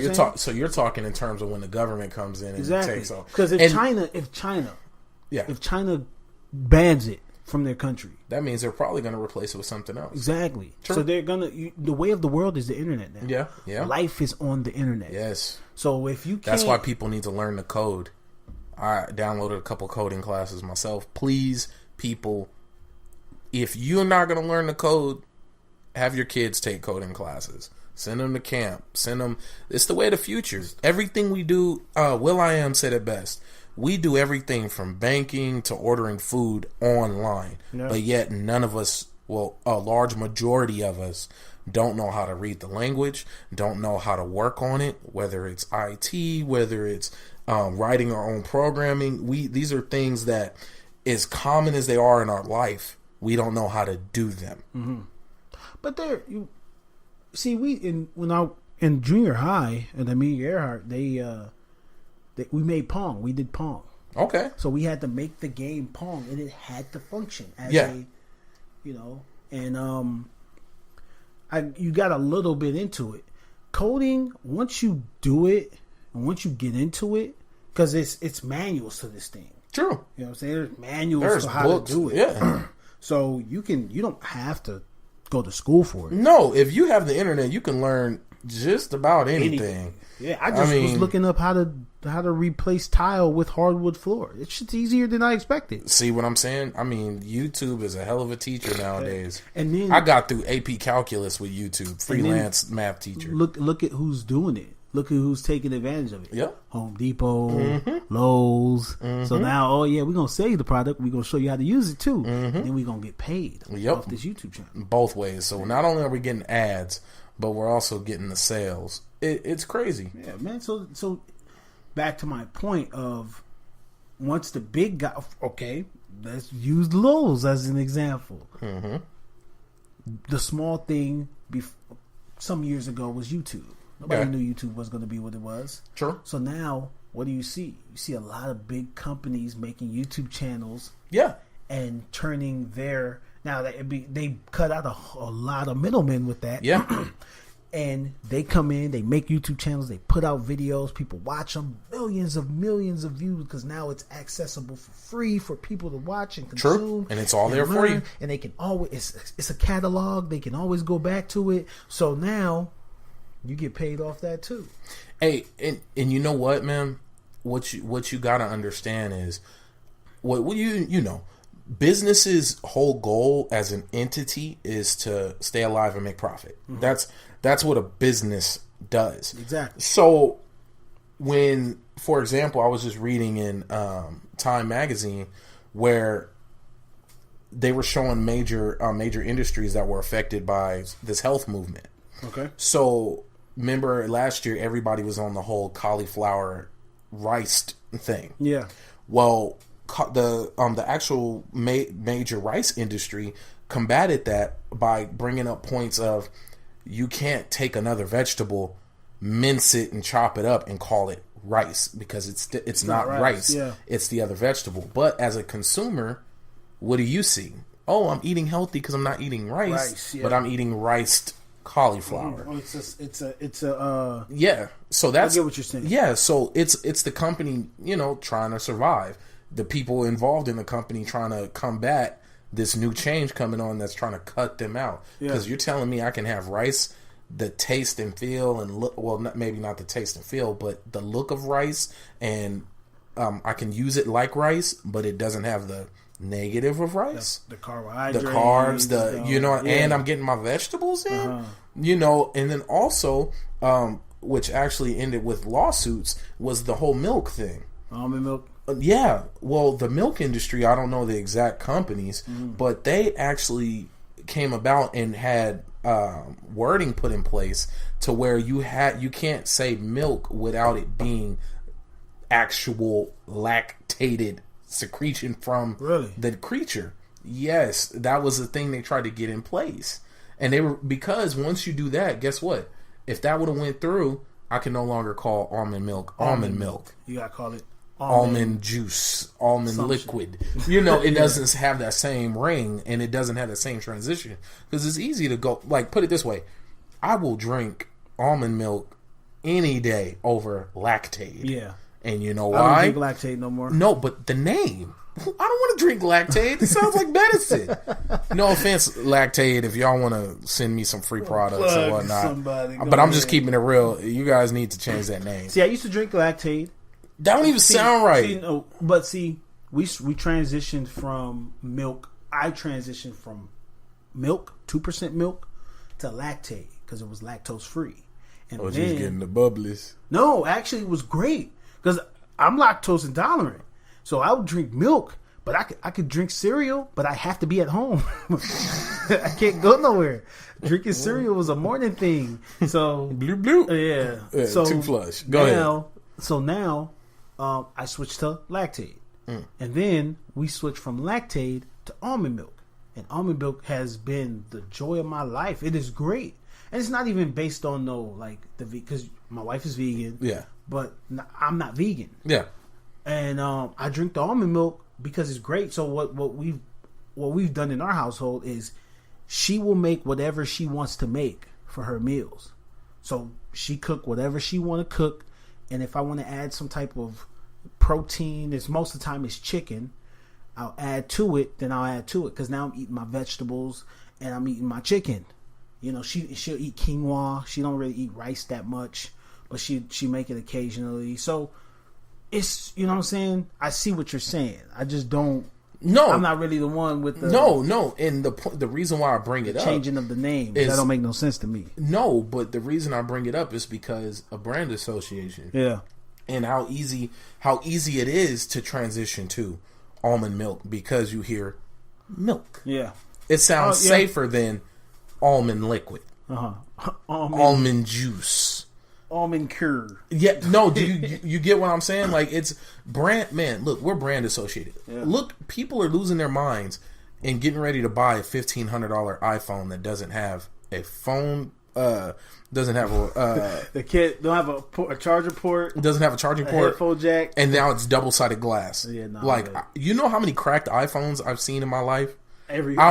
you're talking in terms of when the government comes in and takes off. Because if China bans it from their country, that means they're probably going to replace it with something else. Exactly. True. So they're the way of the world is the internet now. Yeah, yeah. Life is on the internet. Yes. So if you can't, that's why people need to learn the code. I downloaded a couple coding classes myself. Please, people, if you're not going to learn the code, have your kids take coding classes. Send them to camp. Send them. It's the way of the future. Everything we do, will.i.am said it best. We do everything from banking to ordering food online. Yeah. But yet none of us, a large majority of us, don't know how to read the language, don't know how to work on it, whether it's IT, whether it's writing our own programming. These are things that, as common as they are in our life, we don't know how to do them. Mm-hmm. But see, when I in junior high and Amelia Earhart, we made Pong. We did Pong. Okay. So we had to make the game Pong, and it had to function as and you got a little bit into it. Coding, once you do it and once you get into it, because it's manuals to this thing. True. You know what I'm saying? There's manuals for how books, to do it. Yeah. So you don't have to go to school for it. No, if you have the internet, you can learn just about anything. Yeah, I was looking up how to replace tile with hardwood floor. It's just easier than I expected. See what I'm saying? I mean, YouTube is a hell of a teacher nowadays. And then I got through AP Calculus with YouTube, freelance math teacher. Look at who's doing it. Look at who's taking advantage of it. Yep. Home Depot, Lowe's. So now, we're going to sell you the product. We're going to show you how to use it too. And then we're going to get paid off this YouTube channel. Both ways. So not only are we getting ads, but we're also getting the sales. It's crazy. Yeah, man. So back to my point of once the big guy, okay, let's use Lowe's as an example. The small thing some years ago was YouTube. Nobody knew YouTube was going to be what it was. True. So now, what do you see? You see a lot of big companies making YouTube channels. Yeah. And turning their... Now, they cut out a lot of middlemen with that. Yeah. And they come in, they make YouTube channels, they put out videos, people watch them, millions of views, because now it's accessible for free for people to watch and consume. True. And it's all there for you. And they can always... It's a catalog. They can always go back to it. So now... you get paid off that too. Hey, and you know what, man? What you gotta understand is what you know, business's whole goal as an entity is to stay alive and make profit. That's what a business does. Exactly. So when, for example, I was just reading in Time magazine where they were showing major industries that were affected by this health movement. Okay. So remember last year everybody was on the whole cauliflower rice thing. Yeah. Well, the actual major rice industry combated that by bringing up points of you can't take another vegetable, mince it and chop it up and call it rice because it's not rice. Yeah. It's the other vegetable. But as a consumer, what do you see? Oh, I'm eating healthy because I'm not eating rice but I'm eating riced cauliflower. Oh, it's a yeah. So that's, I get what you're saying. Yeah, so it's the company, trying to survive. The people involved in the company trying to combat this new change coming on that's trying to cut them out. Because you're telling me I can have rice, the taste and feel and look, well, maybe not the taste and feel, but the look of rice, and I can use it like rice, but it doesn't have the negative of rice, the carbohydrates, the carbs, and I'm getting my vegetables in, and then also, which actually ended with lawsuits, was the whole milk thing. Almond milk. Yeah, well, the milk industry, I don't know the exact companies, but they actually came about and had wording put in place to where you can't say milk without it being actual lactated secretion from the creature. Yes, that was the thing they tried to get in place, and because once you do that, guess what? If that would have went through, I can no longer call almond milk almond milk. You gotta call it almond juice, almond liquid. It doesn't have that same ring, and it doesn't have the same transition, because it's easy to go, like, put it this way, I will drink almond milk any day over lactate. Yeah. And you know why? I don't drink lactate no more. No, but the name. I don't want to drink lactate. It sounds like medicine. No offense, lactate, if y'all want to send me some free products or whatnot. But I'm just keeping it real. You guys need to change that name. See, I used to drink lactate. That don't even sound right. But we transitioned from milk. I transitioned from milk, 2% milk, to lactate because it was lactose free. And just getting the bubblies. No, actually, it was great because I'm lactose intolerant. So I would drink milk, but I could drink cereal, but I have to be at home. I can't go nowhere. Drinking cereal was a morning thing. So blue. Yeah. So too flush. Go ahead. So now I switched to lactate. And then we switched from lactate to almond milk. And almond milk has been the joy of my life. It is great. and it's not even based on because my wife is vegan. Yeah, but I'm not vegan. Yeah, and I drink the almond milk because it's great. So what we've done in our household is she will make whatever she wants to make for her meals. So she cook whatever she want to cook, and if I want to add some type of protein, most of the time it's chicken, I'll add to it. Then I'll add to it because now I'm eating my vegetables and I'm eating my chicken. You know, she'll eat quinoa. She don't really eat rice that much, but she make it occasionally. So it's, you know what I'm saying? I see what you're saying. I just don't. No, I'm not really the one with the no. And the reason why I bring it up, changing of the name, that don't make no sense to me. No, but the reason I bring it up is because of brand association. Yeah, and how easy it is to transition to almond milk because you hear milk. Yeah, it sounds safer than almond liquid. Almond juice. Almond cure. Yeah, no, do you get what I'm saying? Like, it's brand, man, look, we're brand associated. Yeah. Look, people are losing their minds and getting ready to buy a $1,500 iPhone that doesn't have a phone, doesn't have a... the kid don't have a charger port. Doesn't have a charging port. Headphone jack. And now it's double-sided glass. Yeah, no, like, you know how many cracked iPhones I've seen in my life? Every person.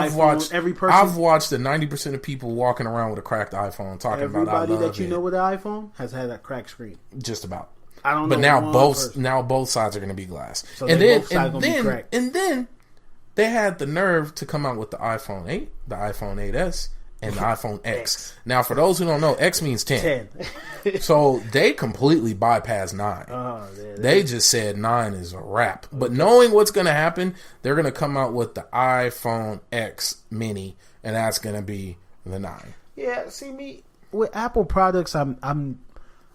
I've watched the 90% of people walking around with a cracked iPhone talking about I love everybody that you it. know with an iPhone has had that cracked screen. Just about. I don't know. But now both sides are going to be glass. So both sides gonna be cracked. And then they had the nerve to come out with the iPhone 8, the iPhone 8s, and the iPhone X. Now, for those who don't know, X means 10. So they completely bypassed 9. They just said 9 is a wrap. But knowing what's going to happen, they're going to come out with the iPhone X mini, and that's going to be the 9. Yeah, see, me with Apple products, I'm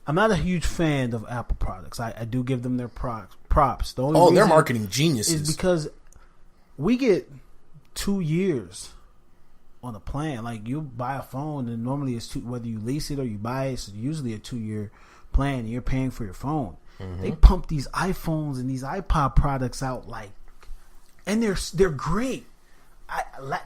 not a huge fan of Apple products. I do give them their props. The only they're marketing geniuses. Is because we get 2 years on a plan. Like, you buy a phone and normally it's whether you lease it or you buy it, it's usually a 2-year plan and you're paying for your phone. They pump these iPhones and these iPod products out and they're great.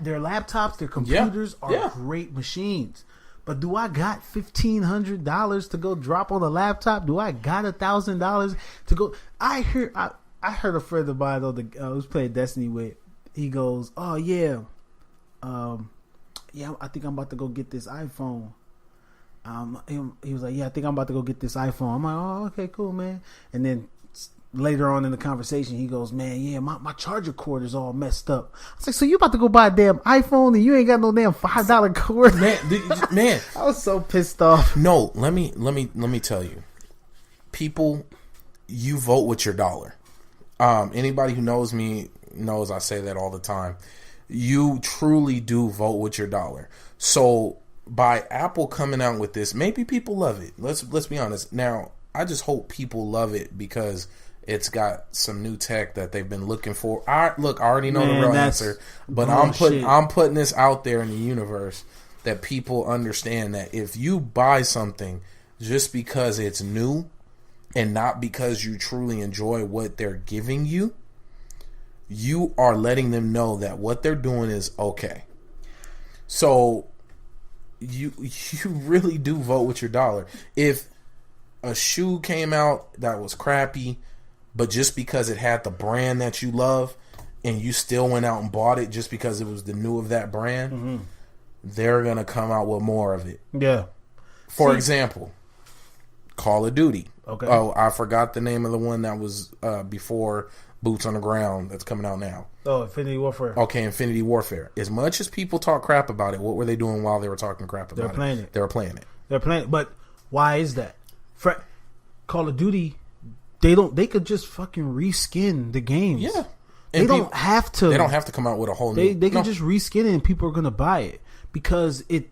Their laptops, their computers are great machines. But do I got $1,500 to go drop on a laptop? Do I got $1,000 to go? I heard a friend of mine who's playing Destiny with. He goes, "Oh yeah, I think I'm about to go get this iPhone." He was like, "Yeah, I think I'm about to go get this iPhone." I'm like, "Oh, okay, cool, man." And then later on in the conversation, he goes, "Man, yeah, my charger cord is all messed up." I was like, "So you about to go buy a damn iPhone and you ain't got no damn $5 cord?" Man, I was so pissed off. No, let me tell you, people, you vote with your dollar. Anybody who knows me knows I say that all the time. You truly do vote with your dollar. So by Apple coming out with this, maybe people love it. Let's be honest. Now, I just hope people love it because it's got some new tech that they've been looking for. I already know the real answer, but I'm putting this out there in the universe that people understand that if you buy something just because it's new and not because you truly enjoy what they're giving you, you are letting them know that what they're doing is okay. So you really do vote with your dollar. If a shoe came out that was crappy, but just because it had the brand that you love and you still went out and bought it just because it was the new of that brand, they're going to come out with more of it. Yeah. For example, Call of Duty. Okay. Oh, I forgot the name of the one that was before Boots on the Ground that's coming out now. Oh, Infinity Warfare. Okay, Infinity Warfare. As much as people talk crap about it, what were they doing while they were talking crap about it? They were playing it. They're playing it. But why is that? For Call of Duty, they could just fucking reskin the games. Yeah. They don't have to. They don't have to come out with a whole new. They can just reskin it and people are going to buy it because it's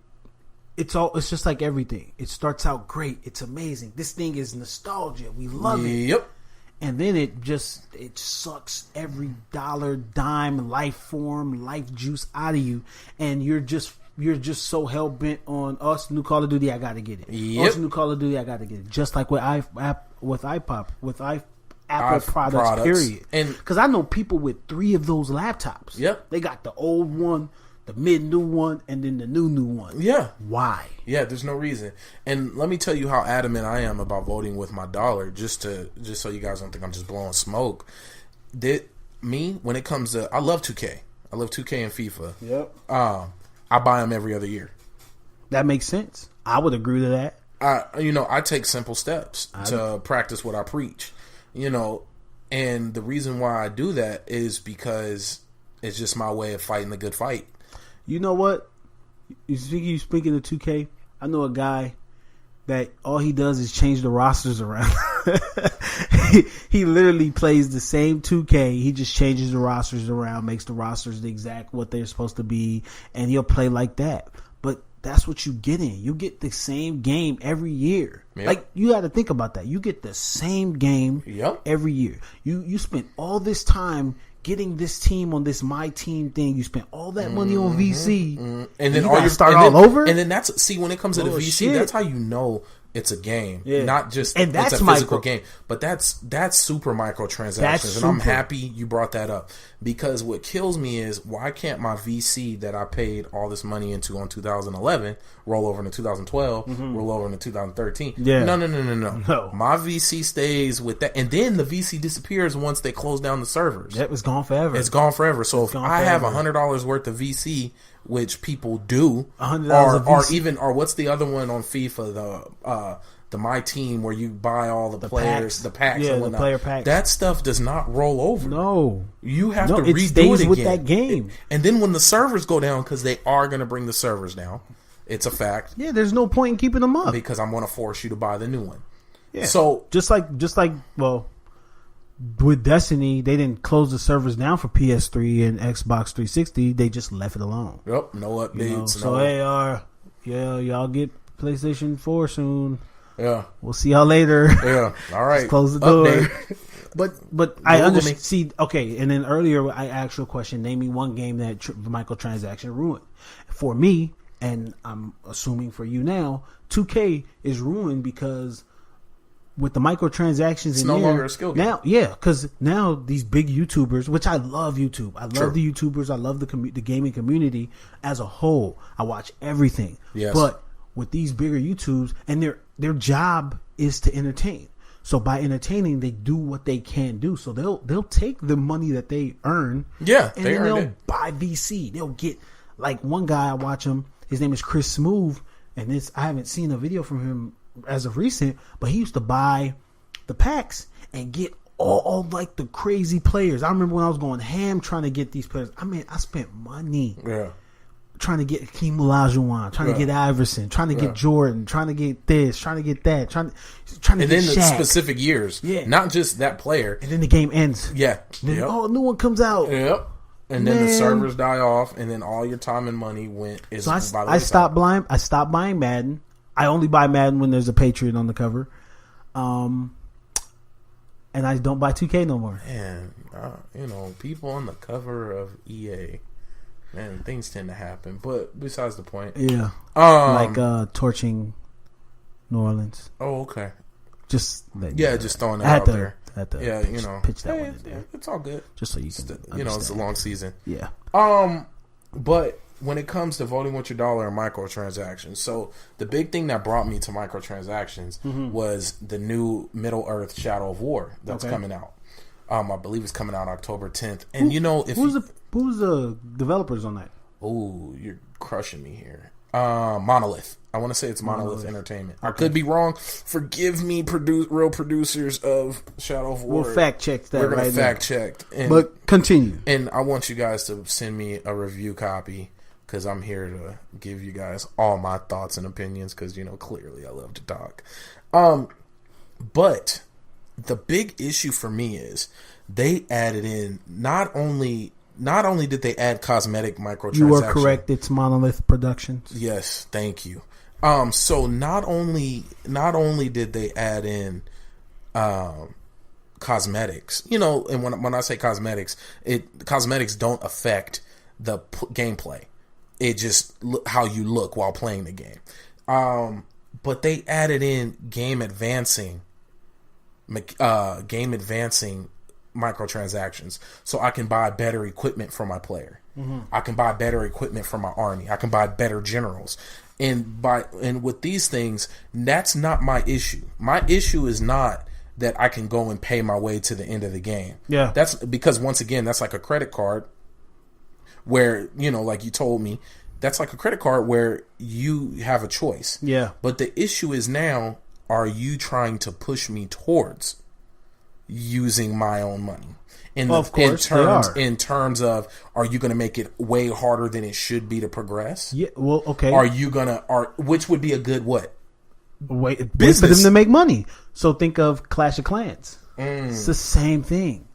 just like everything. It starts out great. It's amazing. This thing is nostalgia. We love it. Yep. And then it sucks every dollar, dime, life form, life juice out of you, and you're just so hell bent on us. New Call of Duty, I gotta get it. Yep. Us new Call of Duty, I gotta get it. Just like with Apple products. Period. And because I know people with 3 of those laptops. Yep. They got the old one, the mid new one, and then the new one. Yeah. Why? Yeah, there's no reason. And let me tell you how adamant I am about voting with my dollar, just so you guys don't think I'm just blowing smoke. When it comes to, I love 2K. I love 2K and FIFA. Yep. I buy them every other year. That makes sense. I would agree to that. I take simple steps to practice what I preach. And the reason why I do that is because it's just my way of fighting the good fight. You know what? You speaking of 2K, I know a guy that all he does is change the rosters around. he literally plays the same 2K. He just changes the rosters around, makes the rosters the exact what they're supposed to be, and he'll play like that. But that's what you get in. You get the same game every year. Yep. Like, you got to think about that. You get the same game every year. You spent all this time getting this team on this my team thing. You spent all that money on VC, and then you start all over. And then when it comes to the VC, shit. That's how you know it's a game, not just and that's it's a physical game. But that's super microtransactions, and I'm happy you brought that up, because what kills me is, why can't my VC that I paid all this money into on 2011 roll over into 2012, roll over into 2013? Yeah. No. My VC stays with that, and then the VC disappears once they close down the servers. That was gone forever. It's gone forever. So if I have $100 worth of VC, which people do, or what's the other one on FIFA, the My Team, where you buy all the players, the packs, and whatnot. The player packs. That stuff does not roll over. No, you have to redo stays it again with that game. And then when the servers go down, because they are going to bring the servers down, it's a fact. Yeah, there's no point in keeping them up, because I'm going to force you to buy the new one. Yeah. So just like with Destiny, they didn't close the servers down for PS3 and Xbox 360. They just left it alone. Yep, no updates. So y'all get PlayStation 4 soon. Yeah, we'll see y'all later. Yeah, all right. Just close the door. But I understand. See, okay, and then earlier I asked you a question. Name me one game that microtransaction ruined. For me, and I'm assuming for you now, 2K is ruined because with the microtransactions, it's no longer a skill game. Now, because now these big YouTubers, which I love YouTube, I love the YouTubers, I love the gaming community as a whole. I watch everything. Yes. But with these bigger YouTubes, and their job is to entertain. So by entertaining, they do what they can do. So they'll take the money that they earn, and then they'll buy VC. They'll get, like, one guy I watch him. His name is Chris Smooth, and I haven't seen a video from him as of recent, but he used to buy the packs and get all like the crazy players. I remember when I was going ham trying to get these players. I mean, I spent money trying to get Hakeem Olajuwon, trying to get Iverson, trying to get Jordan, trying to get this, trying to get that, trying to and get then Shaq. The specific years, not just that player. And then the game ends. Yeah. Then, a new one comes out. Yep. And then the servers die off, and then all your time and money went. So I stopped buying Madden. I only buy Madden when there's a Patriot on the cover. And I don't buy 2K no more. Man, people on the cover of EA, man, things tend to happen. But besides the point. Yeah. Like torching New Orleans. Oh, okay. Just throwing that out there. Pitch that one in there. It's all good. Just so you can it's a long season. Yeah. But when it comes to voting with your dollar and microtransactions, so the big thing that brought me to microtransactions was the new Middle-earth Shadow of War that's coming out. I believe it's coming out October 10th. And who's the developers on that? Oh, you're crushing me here. Monolith. I want to say it's Monolith Entertainment. Okay. I could be wrong. Forgive me, real producers of Shadow of War. We'll fact check that. We're going to fact check. But continue. And I want you guys to send me a review copy, because I'm here to give you guys all my thoughts and opinions, because, clearly I love to talk. But the big issue for me is they added in not only did they add cosmetic microtransactions. You are correct. It's Monolith Productions. Yes, thank you. So not only did they add in cosmetics, and when I say cosmetics, cosmetics don't affect the gameplay. It just how you look while playing the game. But they added in game advancing microtransactions, so I can buy better equipment for my player. I can buy better equipment for my army. I can buy better generals. And with these things, that's not my issue. My issue is not that I can go and pay my way to the end of the game. Yeah. That's because, once again, that's like a credit card where, like you told me, that's like a credit card where you have a choice. Yeah. But the issue is now, are you trying to push me towards using my own money? Of course, in terms of, are you going to make it way harder than it should be to progress? Yeah. Well, okay. Are you which would be a good what? Wait Business. for them to make money. So think of Clash of Clans. It's the same thing.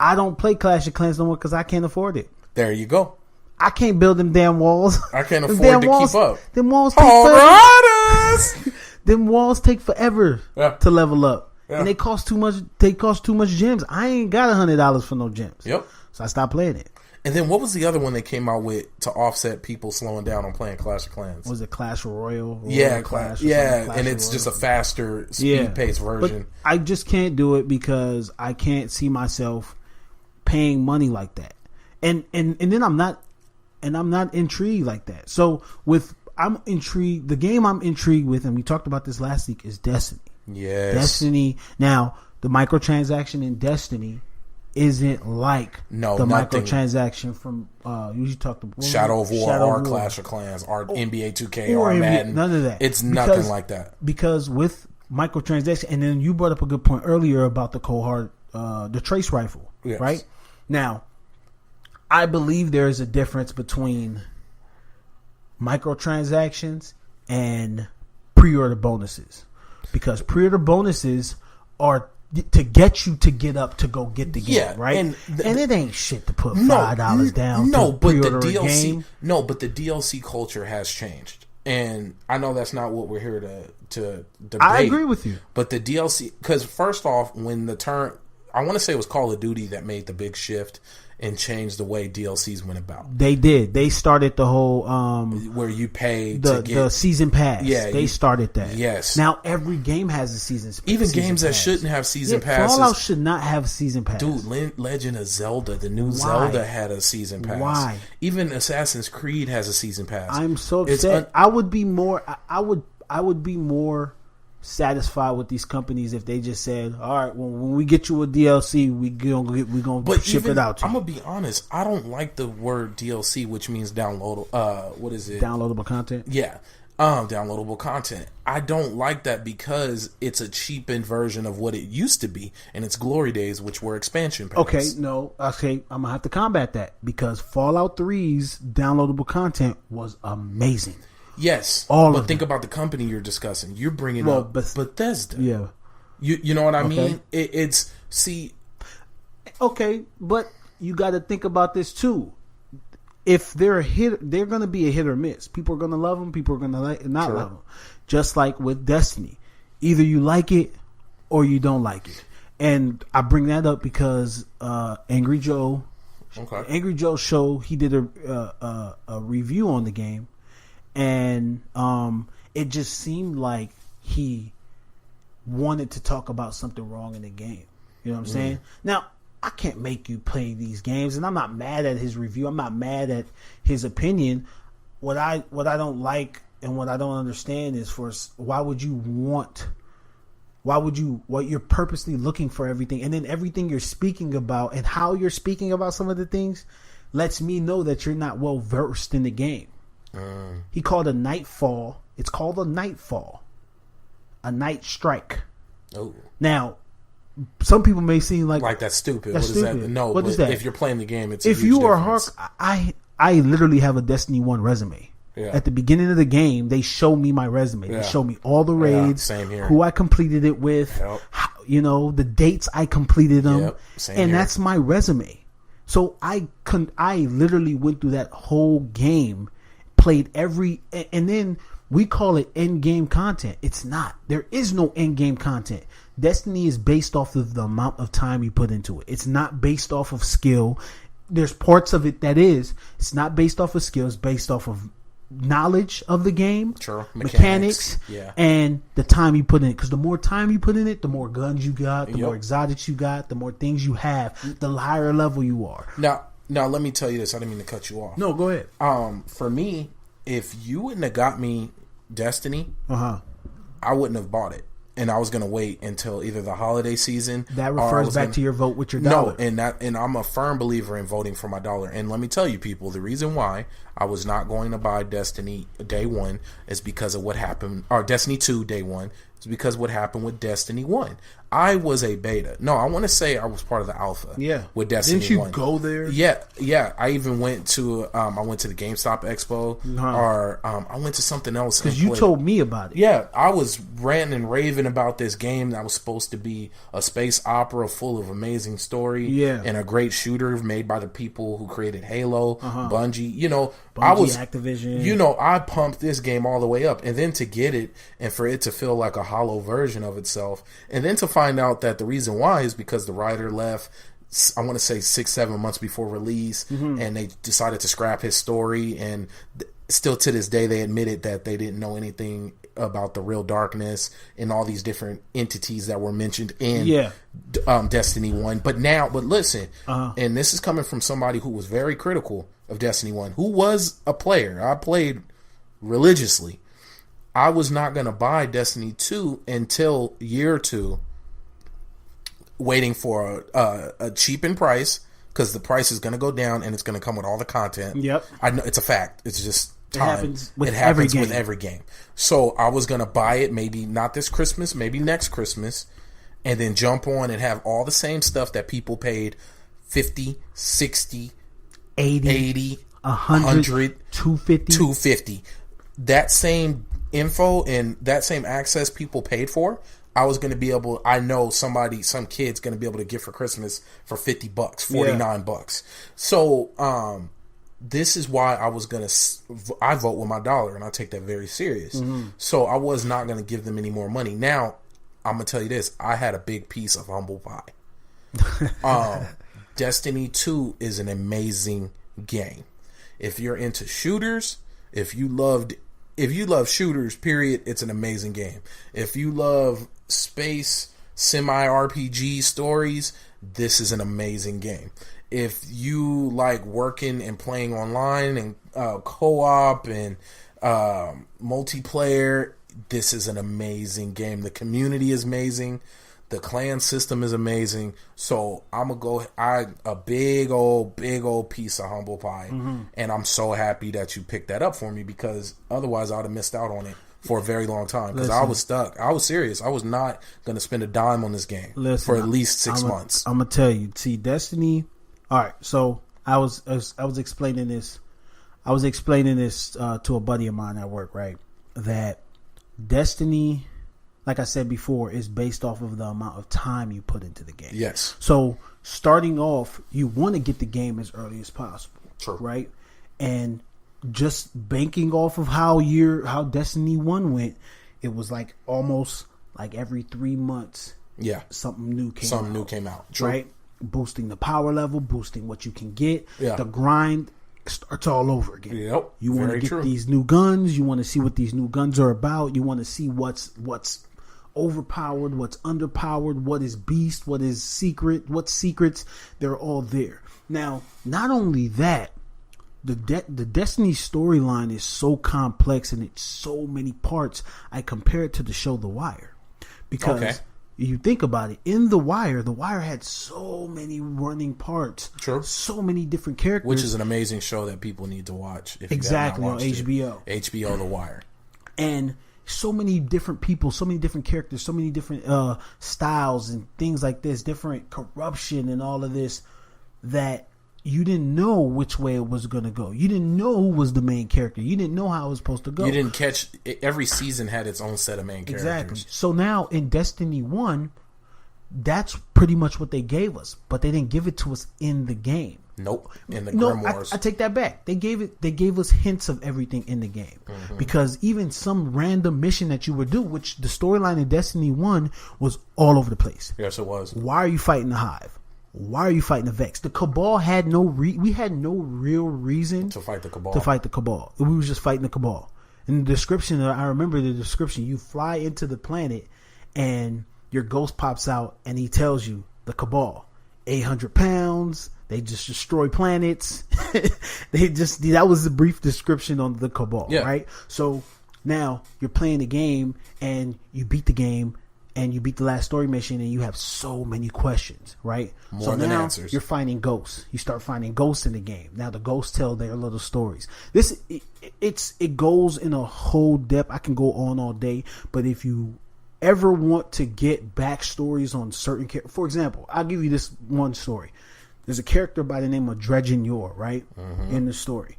I don't play Clash of Clans no more because I can't afford it. There you go. I can't build them damn walls. I can't afford to keep up. Them walls take forever. Them walls take forever to level up. Yeah. And they cost too much. They cost too much gems. I ain't got $100 for no gems. Yep. So I stopped playing it. And then what was the other one they came out with to offset people slowing down on playing Clash of Clans? Was it Clash Royale? Yeah, Clash. Yeah, Clash, and it's just a faster speed-paced version. But I just can't do it because I can't see myself paying money like that. And then I'm not intrigued like that. So I'm intrigued. The game I'm intrigued with, and we talked about this last week, is Destiny. Yes. Destiny. Now, the microtransaction in Destiny isn't like the microtransaction from usually talk to Shadow of War or Clash of Clans or NBA 2K or Madden. None of that. It's nothing like that. Because with microtransaction, and then you brought up a good point earlier about the cohort, the trace rifle, right? Now, I believe there is a difference between microtransactions and pre-order bonuses. Because pre-order bonuses are to get you to get up to go get the game, right? And it ain't shit to put $5 down. But the DLC, but the DLC culture has changed, and I know that's not what we're here to debate. I agree with you, but the DLC, because first off, when I want to say it was Call of Duty that made the big shift and changed the way DLCs went about. They did. They started the whole where you pay to get the season pass. Yeah, they started that. Yes. Now every game has a season pass. Even games that shouldn't have season passes. Fallout should not have a season pass. Dude, Legend of Zelda, the new Zelda had a season pass. Why? Even Assassin's Creed has a season pass. I'm so upset. I would be more satisfied with these companies if they just said, all right, well, when we get you a DLC, we're gonna ship it out to you. I'm gonna be honest, I don't like the word DLC, which means downloadable. What is it? Downloadable content. Yeah, downloadable content. I don't like that because it's a cheapened version of what it used to be, and it's glory days, which were expansion packs. Okay, I'm gonna have to combat that because Fallout 3's downloadable content was amazing. Yes, but think about the company you're discussing. You're bringing up Bethesda. Yeah, you know what I mean? Okay, but you got to think about this too. If they're a hit, they're going to be a hit or miss. People are going to love them. People are going to not love them. Just like with Destiny, either you like it or you don't like it. And I bring that up because Angry Joe show, he did a review on the game. And it just seemed like he wanted to talk about something wrong in the game. You know what I'm saying? Now, I can't make you play these games, and I'm not mad at his review. I'm not mad at his opinion. What I don't like and what I don't understand is what you're purposely looking for everything, and then everything you're speaking about and how you're speaking about some of the things lets me know that you're not well versed in the game. He called a nightfall. It's called a nightfall, a night strike. Oh, now some people may seem like that's stupid. That's what stupid. Is that? No, what is that? If you're playing the game, it's if you are Hark. I literally have a Destiny 1 resume. Yeah. At the beginning of the game, they show me my resume. They show me all the raids, same here. Who I completed it with, the dates I completed them, and here. That's my resume. So I literally went through that whole game. Played and then we call it end game content. It's not. There is no end game content. Destiny is based off of the amount of time you put into it. It's not based off of skill. There's parts of it that is. It's not based off of skill. It's based off of knowledge of the game, mechanics, and the time you put in it. Because the more time you put in it, the more guns you got, the more exotics you got, the more things you have, the higher level you are. Now, Now, let me tell you this. I didn't mean to cut you off. No, go ahead. For me, if you wouldn't have got me Destiny, I wouldn't have bought it. And I was going to wait until either the holiday season. That refers back to your vote with your dollar. No, and I'm a firm believer in voting for my dollar. And let me tell you, people, the reason why I was not going to buy Destiny day one is because of what happened, or Destiny 2 day one, is because of what happened with Destiny 1. I was a beta. No, I want to say I was part of the alpha. Yeah. With Destiny 1. Didn't you go there? Yeah. I even went to I went to the GameStop Expo, or I went to something else. Because you told me about it. Yeah, I was ranting and raving about this game that was supposed to be a space opera full of amazing story, and a great shooter made by the people who created Halo, Bungie. You know, Activision. You know, I pumped this game all the way up, and then to get it and for it to feel like a hollow version of itself, and then to find out that the reason why is because the writer left, I want to say 6-7 months before release, and they decided to scrap his story, and still to this day they admitted that they didn't know anything about the real darkness and all these different entities that were mentioned in Destiny 1. But listen, and this is coming from somebody who was very critical of Destiny 1, who was a player. I played religiously. I was not going to buy Destiny 2 until year 2, waiting for a cheapened price, because the price is going to go down and it's going to come with all the content. Yep. I know it's a fact. It's just time. It happens with every game. So I was going to buy it, maybe not this Christmas, maybe next Christmas, and then jump on and have all the same stuff that people paid $50, $60, $80, $100, $250. That same info and that same access people paid for, I was going to be able, I know some kid's going to be able to get for Christmas for $50, $49. So, this is why I vote with my dollar, and I take that very serious. So I was not going to give them any more money. Now, I'm going to tell you this. I had a big piece of humble pie. Destiny 2 is an amazing game. If you're into shooters, if you love shooters, period, it's an amazing game. If you love space semi-RPG stories, this is an amazing game. If you like working and playing online and co-op and multiplayer, this is an amazing game. The community is amazing. The clan system is amazing. So I'm going to go a big old piece of humble pie. And I'm so happy that you picked that up for me, because otherwise I would have missed out on it for a very long time, because I was stuck. I was serious. I was not going to spend a dime on this game for at least 6 months. I'm going to tell you. See, Destiny. All right. So I was explaining this. I was explaining this to a buddy of mine at work, right? That Destiny, like I said before, is based off of the amount of time you put into the game. Yes. So starting off, you want to get the game as early as possible. True. Right? And just banking off of how Destiny 1 went, it was like almost like every 3 months, something new came out. True. Right? Boosting the power level, boosting what you can get. Yeah. The grind starts all over again. Yep. You want to get these new guns. You want to see what these new guns are about. You want to see what's overpowered, what's underpowered, what is beast, what is secret, what's secrets. They're all there. Now, not only that, the Destiny storyline is so complex and it's so many parts. I compare it to the show The Wire, because you think about it, in The Wire had so many running parts. True. So many different characters. Which is an amazing show that people need to watch. If exactly, you on HBO. HBO The Wire. And so many different people, so many different characters, so many different styles and things like this, different corruption and all of this, that you didn't know which way it was going to go. You didn't know who was the main character. You didn't know how it was supposed to go. You didn't catch... Every season had its own set of main characters. Exactly. So now in Destiny 1, that's pretty much what they gave us. But they didn't give it to us in the game. Nope. In the Grimoires. I take that back. They gave us hints of everything in the game. Because even some random mission that you would do, which the storyline in Destiny 1 was all over the place. Yes, it was. Why are you fighting the Hive? Why are you fighting the Vex? The Cabal had we had no real reason to fight the Cabal. We was just fighting the Cabal. In the description, I remember the description. You fly into the planet, and your ghost pops out, and he tells you the Cabal. 800 pounds. They just destroy planets. That was the brief description on the Cabal, right? So now you're playing the game and you beat the game and you beat the last story mission and you have so many questions, right? More than now answers. You're finding ghosts. You start finding ghosts in the game. Now the ghosts tell their little stories. It goes in a whole depth. I can go on all day, but if you ever want to get backstories on certain characters, for example, I'll give you this one story. There's a character by the name of Dredgen Yor, right? In the story.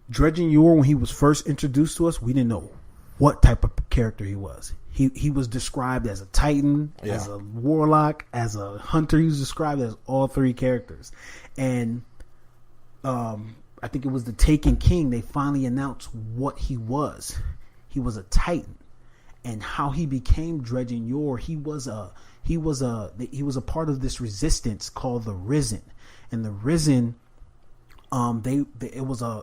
Dredgen Yor, when he was first introduced to us, we didn't know what type of character he was. He was described as a Titan, as a Warlock, as a Hunter. He was described as all three characters. And I think it was the Taken King, they finally announced what he was. He was a Titan. And how he became Dredgen Yor, he was a part of this resistance called the Risen, and the Risen, it was I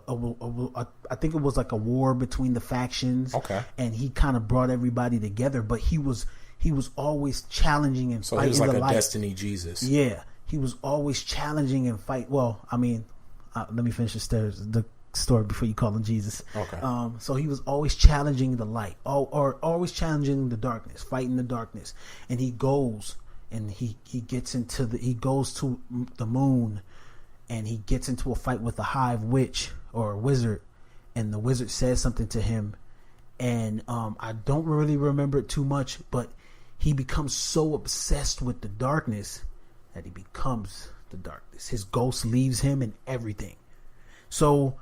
think it was like a war between the factions. Okay. And he kind of brought everybody together, but he was always challenging and fighting. So he was like a Destiny Jesus. Yeah, he was always challenging and fight. Well, I mean, let me finish the story before you call him Jesus. Okay. So he was always challenging the light, or always challenging the darkness, fighting the darkness. And he goes and he goes to the moon, and he gets into a fight with a hive witch or a wizard, and the wizard says something to him, and I don't really remember it too much, but he becomes so obsessed with the darkness that he becomes the darkness. His ghost leaves him and everything. So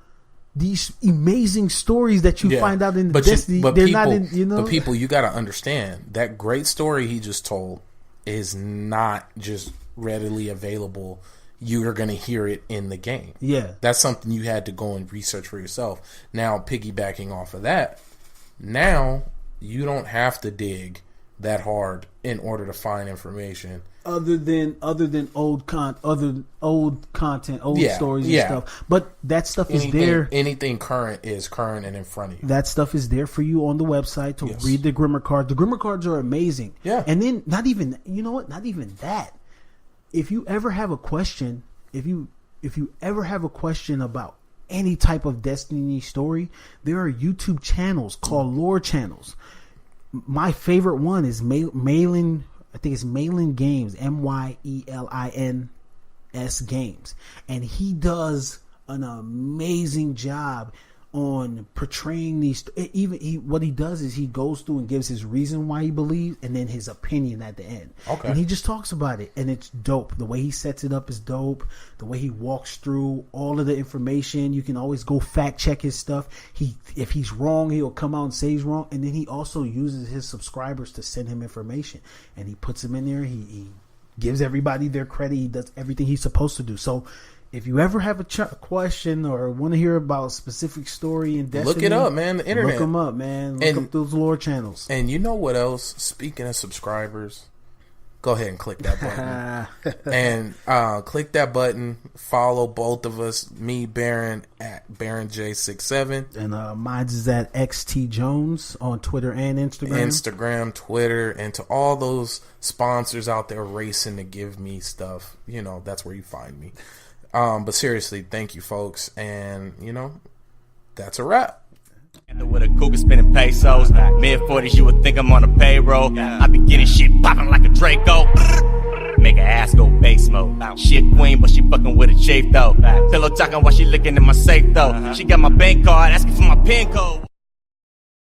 these amazing stories that you find out in Destiny, they're not in, you know. But people, you got to understand that great story he just told is not just readily available. You are going to hear it in the game. Yeah, that's something you had to go and research for yourself. Now, piggybacking off of that, now you don't have to dig that hard in order to find information. Other than old content, old stories and stuff. But that stuff is there. Anything current is current and in front of you. That stuff is there for you on the website to read the Grimmer cards. The Grimmer cards are amazing. Yeah. And then not even that. If you ever have a question, if you ever have a question about any type of Destiny story, there are YouTube channels called lore channels. My favorite one is Malin. I think it's Malin Games, Mylins Games, and he does an amazing job on portraying these. What he does is he goes through and gives his reason why he believes, and then his opinion at the end. Okay. And he just talks about it, and it's dope. The way he sets it up is dope. The way he walks through all of the information, you can always go fact check his stuff. If he's wrong, he'll come out and say he's wrong, and then he also uses his subscribers to send him information, and he puts them in there. He gives everybody their credit. He does everything he's supposed to do. So if you ever have a question or want to hear about a specific story in Destiny, look it up, man. The internet. Look them up, man. Look up those lore channels. And you know what else? Speaking of subscribers, go ahead and click that button. And click that button. Follow both of us, me, Baron, at BaronJ67. And mine is at xTJones on Twitter and Instagram. Instagram, Twitter, and to all those sponsors out there racing to give me stuff, you know, that's where you find me. But seriously, thank you, folks. And, you know, that's a wrap. With a cougar spinning pesos, mid-40s, you would think I'm on a payroll. I be getting shit popping like a Draco. Make her ass go base mode. Shit queen, but she fucking with a chafe though. Pillow talking while she looking in my safe though. She got my bank card, asking for my pin code.